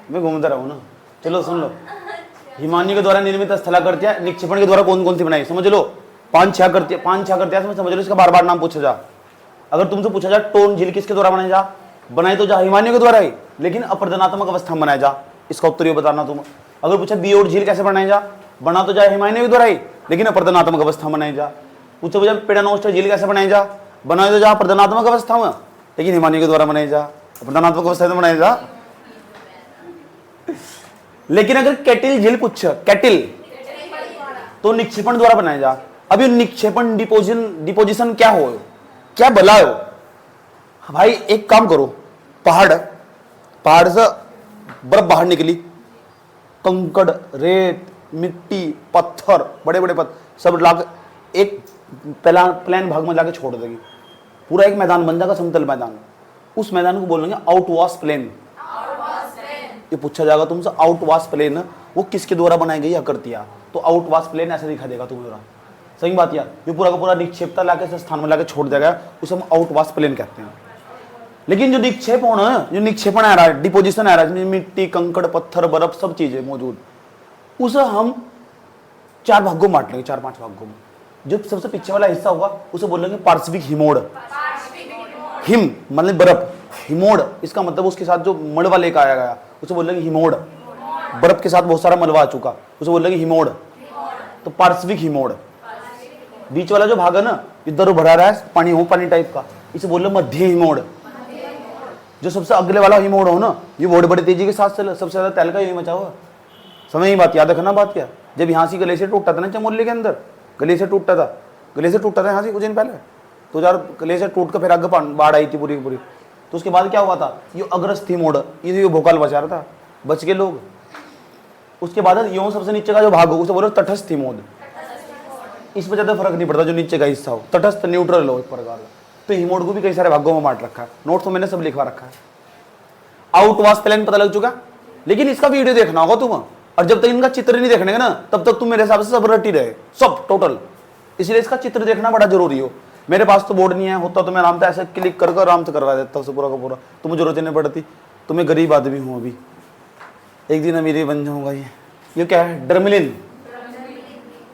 मैं घूमता रहूँ ना, चलो सुन लो, हिमानी के द्वारा निर्मित स्थलाकृतियां निक्षेपण के द्वारा कौन कौन सी बनाई, समझ लो। 5-6 कृतियां समझ लो, इसका बार बार नाम पूछा जा। अगर तुमसे पूछा जा टोन झील किसके द्वारा बनाई जा, बनाई तो जा हिमानियों के द्वारा ही, लेकिन अपर्दनात्मक अवस्था में बनाया जा, इसका उत्तर ये बताना तुम। अगर पूछा बियोट झील कैसे बनाई जा, बना तो जा हिमानियों के द्वारा ही, लेकिन अपर्दनात्मक अवस्था में बनाई जा। पूछा पूछा पेडानोस्टर झील कैसे बनाई जा, बनाई तो जा अपर्दनात्मक अवस्था में, लेकिन हिमानियों के द्वारा बनाई जा, अपर्दनात्मक अवस्था में बनाई जा। लेकिन अगर कैटिल झील पूछ, कैटिल तो निक्षेपण द्वारा बनाया जा। अब ये निक्षेपण डिपोजिशन क्या हो, क्या बला हो भाई। एक काम करो, पहाड़ से बर्फ बाहर निकली, कंकड़, रेत, मिट्टी, पत्थर, बड़े बड़े पत्थर सब लाके एक प्लेन भाग में लाके छोड़ देगी, पूरा एक मैदान बन जाएगा, समतल मैदान। उस मैदान को बोलेंगे आउटवाश प्लेन। ये पूछा जाएगा तुमसे आउटवाश प्लेन वो किसके द्वारा बनाई गई आकृतियां, तो आउटवाश प्लेन ऐसे दिखा देगा तुम्हें। सही बात यार, ये पूरा का पूरा निक्षेपता लाके स्थान में लाके छोड़ देगा, उसे हम आउटवाश प्लेन कहते हैं। लेकिन जो निक्षेपण आ रहा है, डिपोजिशन आ रहा है, मिट्टी, कंकड़, पत्थर, बर्फ सब चीजें मौजूद, उसे हम 4 भागों में बांट लेंगे, 4-5 भागों में। जो सबसे पीछे वाला हिस्सा होगा उसे बोलेंगे पार्श्विक हिमोड़। हिम मतलब बर्फ, हिमोड़ इसका मतलब उसके साथ जो मलबा लेकर आया गया उसे बोलेंगे हिमोड़। बर्फ के साथ बहुत सारा मलबा आ चुका उसे बोलेंगे हिमोड़। तो पार्श्विक हिमोड़। बीच वाला जो भाग है ना, इधर भरा रहा है पानी हो, पानी टाइप का, इसे बोल मध्य हिमोड़। जो सबसे अगले वाला हिमोड़ हो ना, ये बहुत बड़ी तेजी के साथ चले, सबसे ज्यादा तेल का यही मचा हुआ। समझ बात, याद रखना बात क्या। जब यहाँ से ग्लेशियर टूटा था ना चमोली के अंदर, ग्लेशियर टूटा था यहाँ से कुछ दिन पहले, तो यार ग्लेशियर टूट कर फिर आगे बाढ़ आई थी पूरी की पूरी। तो उसके बाद क्या हुआ था, ये अग्रस्थ हिमोड़, ये भोकाल बचा रहा था, बच गए लोग। उसके बाद यो सबसे नीचे का जो भाग हो उसे बोलो तटस्थ हिमोड़। इसमें ज्यादा फर्क नहीं पड़ता जो नीचे का हिस्सा हो, तटस्थ न्यूट्रल हो एक प्रकार का। तो हिमोड़ को भी कई सारे भागों में बांट रखा है, नोट्स में मैंने सब लिखवा रखा है। आउटवाश प्लेन पता लग चुका, लेकिन इसका वीडियो देखना होगा तुम, और जब तक इनका चित्र नहीं देखने का ना तब तक तुम मेरे हिसाब से सब रटी रहे, सब टोटल। इसलिए इसका चित्र देखना बड़ा जरूरी हो। मेरे पास तो बोर्ड नहीं है, होता तो मैं आराम से ऐसे क्लिक कर आराम से करवा देता हूँ पूरा का पूरा, तुम्हें जरूरत नहीं पड़ती। तुम्हें गरीब आदमी हूँ, अभी एक दिन अमीर बन जाऊंगा। ये क्या है, डर्मिलिन।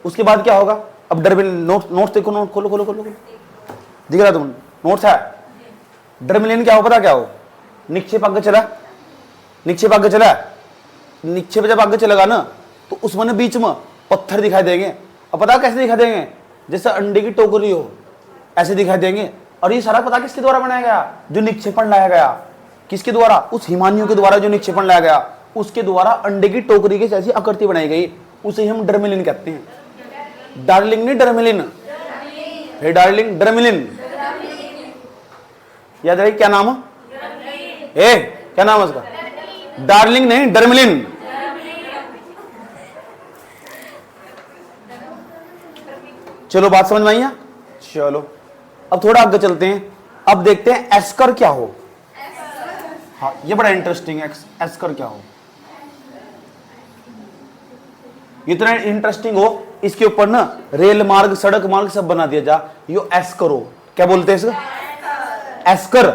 उसके बाद क्या होगा, अब डर्मिलिन नोट्स देखो, नोट खोलो खोलो खोलो, दिख रहा तुम नोट्स है। डर्मिलिन क्या हो पता क्या हो, निक्षेप आगे चला, निक्षेप जब आगे चलेगा ना तो उसमें बीच में पत्थर दिखाई देंगे। अब पता कैसे दिखाई देंगे, जैसे अंडे की टोकरी हो ऐसे दिखाई देंगे। और ये सारा पता किसके द्वारा बनाया गया, जो निक्षेपण लाया गया, किसके द्वारा, उस हिमानियों के द्वारा जो निक्षेपण लाया गया उसके द्वारा अंडे की टोकरी की जैसी आकृति बनाई गई, उसे हम डर्मिलिन कहते हैं। डार्लिंग नहीं डर्मिलिन, हे डार्लिंग डर्मिलिन। याद रहे क्या नाम है, क्या नाम है उसका, डार्लिंग नहीं डर्मिलिन। चलो बात समझ में आई। चलो अब थोड़ा आगे चलते हैं, अब देखते हैं एस्कर क्या हो। हाँ ये बड़ा इंटरेस्टिंग है, एस्कर क्या हो। इतना इंटरेस्टिंग हो इसके ऊपर ना रेल मार्ग, सड़क मार्ग सब बना दिया जा। यो एस्कर हो, क्या बोलते हैं इसका, एस्कर।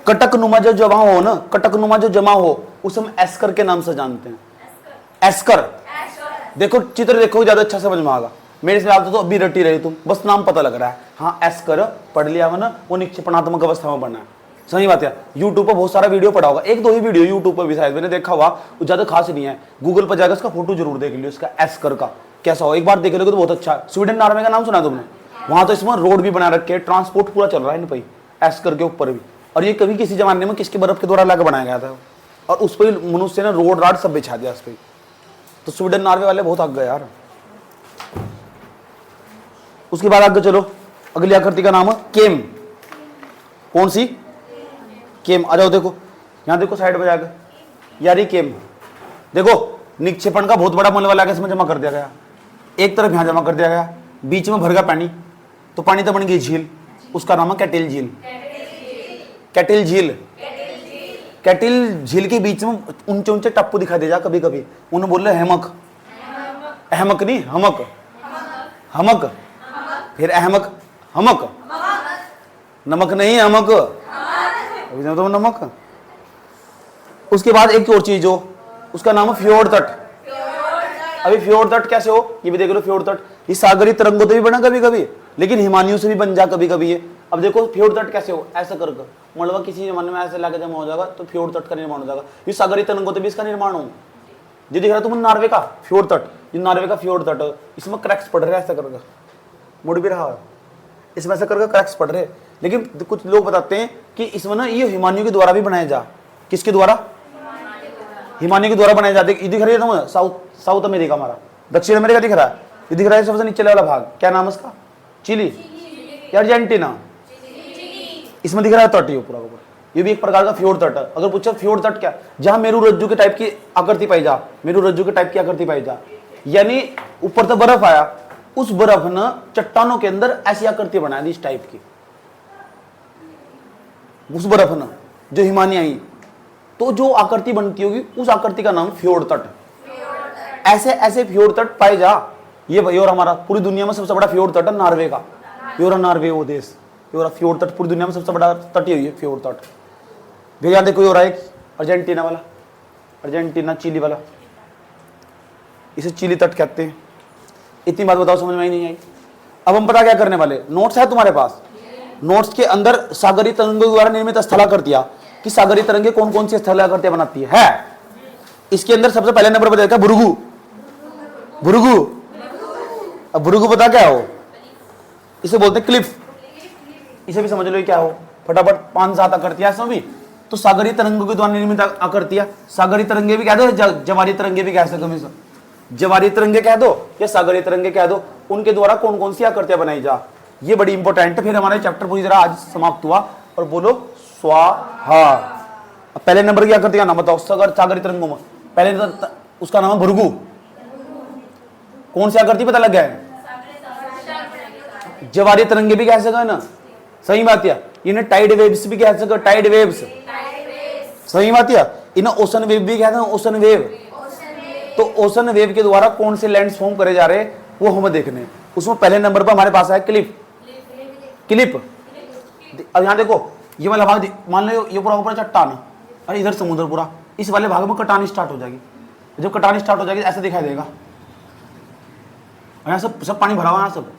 कटक नुमा जो जमा हो ना, कटक नुमा जो जमा हो उसे हम एस्कर के नाम से जानते हैं। एस्कर देखो, चित्र देखो ज्यादा अच्छा समझ में आएगा। मेरे हिसाब से तो अभी रटी रही तुम, बस नाम पता लग रहा है। हाँ एस्कर पढ़ लिया हो ना, वो निक्षेपणात्मक अवस्था में बना है। सही बात है। यूट्यूब पर बहुत सारा वीडियो पड़ा होगा, 1-2 ही वीडियो यूट्यूब पर भी शायद मैंने देखा हुआ, ज्यादा खास नहीं है। गूगल पर जाकर उसका फोटो जरूर देख लियो, इसका एस्कर का कैसा हो, एक बार देख लोगे तो बहुत अच्छा। स्वीडन नॉर्वे का नाम सुना तुमने, वहां तो इसमें रोड भी बना रखे, ट्रांसपोर्ट पूरा चल रहा है इन पर एस्कर के ऊपर भी। और ये कभी किसी जमाने में किसके बर्फ के द्वारा लाकर बनाया गया था, और उस पर मनुष्य ने रोड राड सब बिछा दिया उस पर। तो स्वीडन नॉर्वे वाले बहुत आगे गए यार। उसके बाद आगे चलो, अगली आकृति का नाम है केम। कौन सी, केम। आ जाओ देखो, यहां देखो साइड में जाकर, यार ये केम देखो, निक्षेपण का बहुत बड़ा मलबा लाके इसमें जमा कर दिया गया। एक तरफ यहां जमा कर दिया गया, बीच में भर गया पानी, तो पानी तो बन गई झील, उसका नाम है कैटिल झील। कैटिल झील, कैटिल झील के बीच में ऊंचे ऊंचे टप्पू दिखाई दे जा कभी कभी, उन्हें बोल रहे हेमक। अहमक नहीं, हमक, हमक, फिर अहमक, हमक, नमक नहीं हमक, तो नमक। उसके बाद एक और चीज हो, उसका नाम है फ्योर्ड तट। अभी फ्योर्ड तट कैसे हो, ये भी देख लो। फ्योर्ड तट ये सागरी तरंगों से भी बना कभी कभी, लेकिन हिमानियों से भी बन जा कभी कभी ये। अब देखो फ्योर्ड तट कैसे हो, ऐसा करके मलबा किसी जमाने में ऐसे लाके जमा हो जाएगा तो फ्योर्ड तट का निर्माण हो जाएगा। ये सागरी तरंगों से भी इसका निर्माण हो। ये दिख रहा है तुम्हें नॉर्वे का फ्योर्ड तट, ये नॉर्वे का फ्योर्ड तट, इसमें क्रैक्स पड़ रहे हैं ऐसा करके, मुड़ भी रहा है इसमें ऐसा करके क्रैक्स पड़ रहे हैं। लेकिन कुछ लोग बताते हैं कि इसमें ना ये हिमानियों के द्वारा भी बनाया जा। किसके द्वारा? हिमानियों के द्वारा बनाए जाते। ये दिख रही है तुम्हें साउथ अमेरिका, हमारा दक्षिण अमेरिका दिख रहा है। ये दिख रहा है सबसे नीचे वाला भाग, क्या नाम है इसका? चिली या अर्जेंटीना। इसमें दिख रहा है तट ये पूरा पूरा। ये भी एक प्रकार का फ्योर्ड तट है। अगर पूछा फ्योर्ड तट क्या, जहां मेरू रज्जु के टाइप की आकृति पाई जा, मेरू रज्जु के टाइप की आकृति पाई जा, यानी ऊपर से बर्फ आया, उस बर्फ ने चट्टानों के अंदर ऐसी आकृति बना दी इस टाइप की, उस बर्फ ने जो हिमानी आई, तो जो आकृति बनती होगी उस आकृति का नाम फ्योर्ड तट। ऐसे ऐसे फ्योर्ड तट पाए जा। ये भाई और हमारा पूरी दुनिया में सबसे बड़ा फ्योर्ड तट है नॉर्वे का। योरा नॉर्वे वो देश, योरा फ्योर्ड तट पूरी दुनिया में सबसे बड़ा तट ही है फ्योर्ड तट। भैया देखो योरा एक अर्जेंटीना वाला, अर्जेंटीना चिली वाला, इसे चिली तट कहते हैं। इतनी बात बताओ समझ में ही नहीं आई। अब हम पता क्या करने वाले, नोट्स है तुम्हारे पास, नोट्स के अंदर सागरी तरंगों द्वारा निर्मित स्थलाकृतियां कि सागरी तरंगे कौन कौन सी स्थलाकृतियां बनाती है। इसके अंदर सबसे पहले नंबर पर देखा भुरगु। भुरगु, अब भुरगु पता क्या हो, इसे बोलते हैं क्लिफ। इसे भी समझ लो क्या हो फटाफट। 5-7 आकृतियां इसमें भी तो सागरी तरंगों के द्वारा निर्मित आकृतियां। सागरी तरंगे भी कह दो, जवारी तरंगे भी कह सकते, जवारी तरंगे कह दो या सागरी तरंगे कह दो, उनके द्वारा कौन कौन सी आकृतियां बनाई जा। ये बड़ी इंपॉर्टेंट है। फिर हमारा चैप्टर पूरी तरह आज समाप्त हुआ। और बोलो स्वाहा। अब पहले नंबर की आकृति का नाम बताओ सागरी तरंगों में। पहले उसका नाम है भुरगु। कौन सी आकृति पता लग गया है? जवारी तरंगे भी कह सके ना, सही बात है। इन्हें टाइड वेव्स भी कह सके, टाइड वेव्स, सही बात है। इन्हें ओशन वेव भी कहते हैं, ओशन वेव। तो ओशन वेव के द्वारा कौन से लैंड्स फॉर्म करे जा रहे वो हमें देखने। उसमें पहले नंबर पर हमारे पास है क्लिप, क्लिप। अब यहां देखो ये वाला भाग, मान लो ये पूरा ऊपर चट्टान है और इधर समुद्र पूरा, इस वाले भाग में कटानी स्टार्ट हो जाएगी। जब कटानी स्टार्ट हो जाएगी ऐसे दिखाई देगा, यहाँ सब पानी भरा हुआ है। सब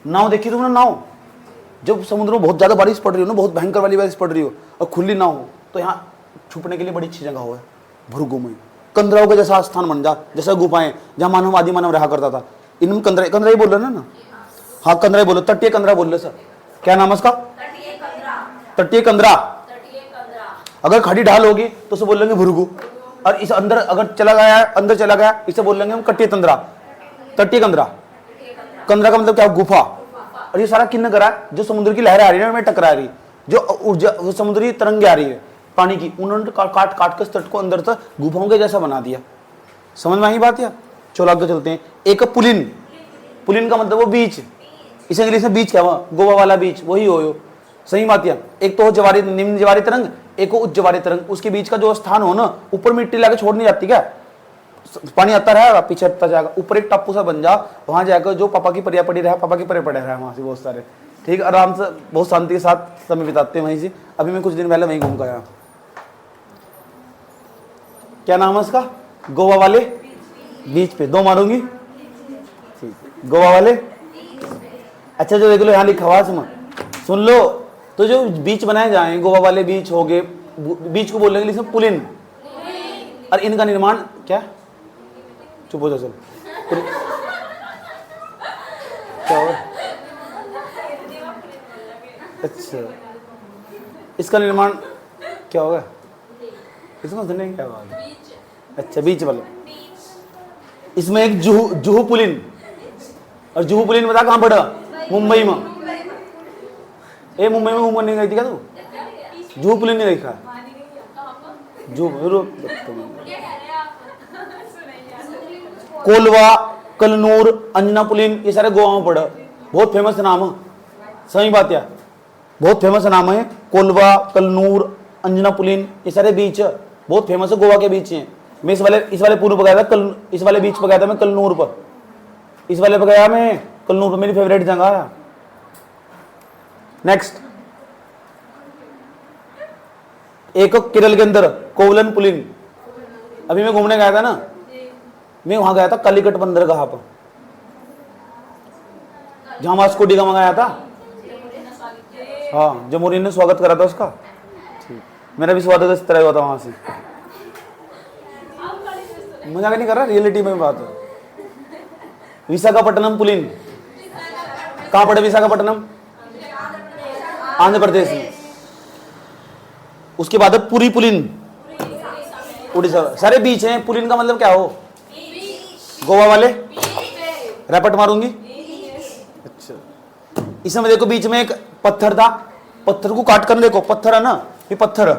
नाव देखी तुमने? नाव जब समुद्र में बहुत ज्यादा बारिश पड़ रही हो ना, बहुत भयंकर वाली बारिश पड़ रही हो और खुली नाव हो, तो यहाँ छुपने के लिए बड़ी अच्छी जगह हो है भुरगु में। कंदराओं का जैसा स्थान बन जा, जैसा गुफाएं जहां मानव आदि मानव रहा करता था। इनमें कंदरा ही बोल रहे ना? हाँ कंदरा ही बोलो, तटीय कंदरा बोल रहे सर। क्या नाम है उसका? तटीय कंदरा। अगर खड़ी ढाल होगी तो उसे बोल लेंगे भुरगु, और इस अंदर अगर चला गया, अंदर चला गया, इसे बोल लेंगे हम कट्टी तंद्रा, तटीय कंदरा। कंदरा का मतलब क्या? गुफा। और ये सारा किन्न करा जो समुद्र की लहरें आ रही है ना, टकरा रही, जो समुद्री तरंगे आ रही है पानी की, उन्होंने काट काट के तट को अंदर तक गुफाओं के जैसा बना दिया। समझ में आई बात? या चलो आगे चलते हैं। एक पुलिन, पुलिन का मतलब वो बीच, इसे इंग्लिश में बीच क्या हुआ, गोवा वाला बीच वही हो। सही बात है। एक तो जवारी, निम्न जवारी तरंग, एक हो उच्च जवारी तरंग। उसके बीच का जो स्थान हो ना, ऊपर मिट्टी लाके छोड़ नहीं जाती क्या, पानी आता रहेगा पीछे हटता जाएगा, ऊपर एक टापू सा बन जा, वहां जाकर जो पापा की परिया पड़ी रहा, पापा की परे पड़े रहा, वहां से बहुत सारे, ठीक, आराम से बहुत शांति के साथ समय बिताते हैं वहीं से। अभी मैं कुछ दिन पहले वहीं घूम कर आया। क्या नाम है उसका? गोवा वाले बीच पे। 2 मारूंगी, गोवा वाले। अच्छा जो देख लो यहाँ लिखा हुआ, सुन लो। तो जो बीच बनाए जाए, गोवा वाले बीच हो गए, बीच को बोलेंगे इसमें पुलिन। और इनका निर्माण क्या, चुप हो जाओ चलो, क्या हो? अच्छा इसका निर्माण क्या होगा? इसमें सुनने क्या होगा? अच्छा बीच वाला। इसमें एक जुहू पुलिन, और जुहू पुलिन बता कहाँ पड़ा? मुंबई में। ए मुंबई में घूमने नहीं गई थी क्या तू? जुहू पुलिन नहीं देखा? कोलवा, कलनूर, अंजना पुलिन, ये सारे गोवा में पड़ा। बहुत फेमस नाम है, सही बात है, बहुत फेमस नाम है। कोलवा, कलनूर, अंजना पुलिन, ये सारे बीच बहुत फेमस है, गोवा के बीच हैं। मैं इस वाले पूर्व पर गया था, इस वाले बीच पर गया था मैं, कलनूर पर। इस वाले पर गया मैं, कलनूर पर, मेरी फेवरेट जगह है। नेक्स्ट एक केरल के अंदर कोवलन पुलिन, अभी मैं घूमने गया था ना, मैं वहां गया था कालीकट बंदरगाह पर, जहां वास्को डी गामा गया था। हाँ, जमहूरियत ने स्वागत करा था उसका। मेरा भी स्वागत इस तरह हुआ था वहां से। मजाक नहीं कर रहा, रियलिटी में बात है। विशाखापट्टनम पुलिन कहां पड़े? विशाखापट्टनम आंध्र प्रदेश में। उसके बाद पुरी पुलिन उड़ीसा। सारे बीच हैं। पुलिन का मतलब क्या हो? गोवा वाले? रैपट मारूंगी। अच्छा, इसमें देखो बीच में एक पत्थर था, पत्थर को काट कर देखो, पत्थर है ना, ये पत्थर,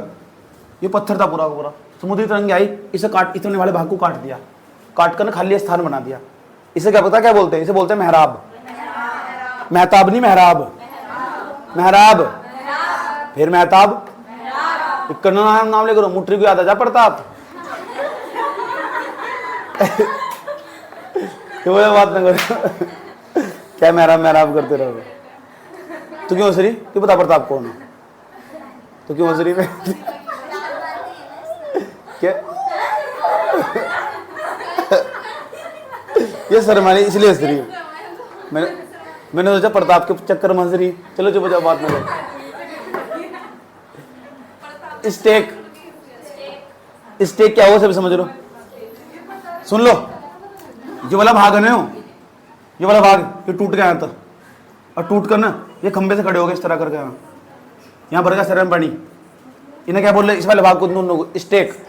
ये पत्थर था पूरा पूरा। समुद्री तरंग आई, इसे काट, इतने वाले भाग को काट दिया, काट कर खाली स्थान बना दिया। इसे क्या पता क्या बोलते हैं? इसे बोलते हैं मेहराब। मेहताब नहीं, मेहराब। मेहराब, फिर मेहताब। नाम लेकर मुट्री को याद आ जा प्रताप। बात ना करो, क्या मेहराब मेहराब करते रहोगे? तू क्यों हंसरी? तू बता प्रताप कौन है? तो क्यों हंसरी में? क्या ये शर्मानी इसलिए हंस रही है। मैंने सोचा प्रताप के चक्कर में हंस रही। चलो चुप जाओ, बात ना करो। स्टेक, स्टेक क्या हो सब समझ लो। सुन लो, ये वाला भाग है ना, ये वाला भाग ये टूट गया था, और टूट कर ना ये खंबे से खड़े हो गए इस तरह करके। यहाँ भर गया शर्म पानी। इन्हें क्या बोल रहे इस वाले भाग को? स्टेक।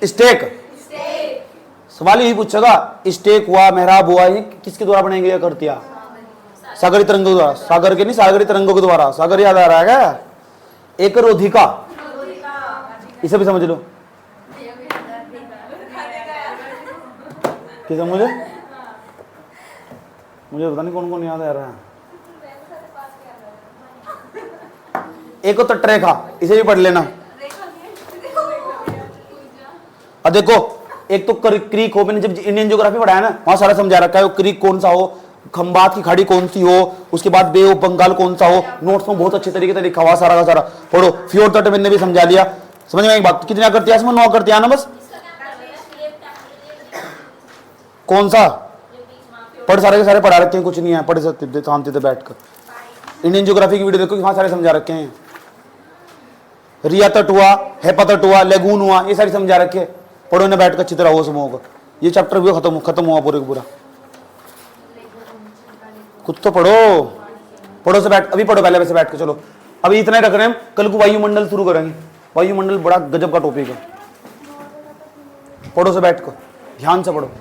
स्टेक सवाल यही पूछेगा, स्टेक हुआ, मेहराब हुआ, ये किसके द्वारा बनाएंगे? ये करतिया सागरी तरंगों द्वारा। सागर के नहीं, सागरी तरंगों के द्वारा। सागर याद आ रहा है क्या? एक रोधिका, इसे भी समझ लो। क्या मुझे पता नहीं कौन कौन याद आ रहा है। एक तो तटरेखा, इसे भी पढ़ लेना। अब देखो, एक तो क्रीक हो, मैंने जब इंडियन ज्योग्राफी पढ़ाया ना, वहां सारा समझा रखा है। वो क्रीक कौन सा हो, खंबात की खाड़ी कौन सी हो, उसके बाद बे ऑफ बंगाल कौन सा हो, नोट्स में बहुत अच्छे तरीके से लिखा हुआ सारा का सारा। पढ़ो। फ्योर्ड तट मैंने भी समझा लिया। समझ में एक बात? कितना करती है इसमें? 9 करती है ना बस। कौन सा? पढ़ सारे के सारे पढ़ा रखे हैं, कुछ नहीं है, पढ़ सकते शांति से बैठ कर। इंडियन ज्योग्राफी की वीडियो देखो, वहां सारे समझा रखे हैं। रिया तट हुआ, हेपा तट हुआ, लेगून हुआ, ये सारी समझा रखे। पढ़ो ना बैठ कर अच्छी तरह, वो समूह होगा। ये चैप्टर भी खत्म हुआ पूरे पूरा। कुछ तो पढ़ो, पढ़ो से बैठ, अभी पढ़ो पहले वैसे बैठ के। चलो अभी इतना ही रख रहे हैं, कल को वायुमंडल शुरू करेंगे। वायुमंडल बड़ा गजब का टॉपिक है। पढ़ो से बैठ कर, ध्यान से पढ़ो।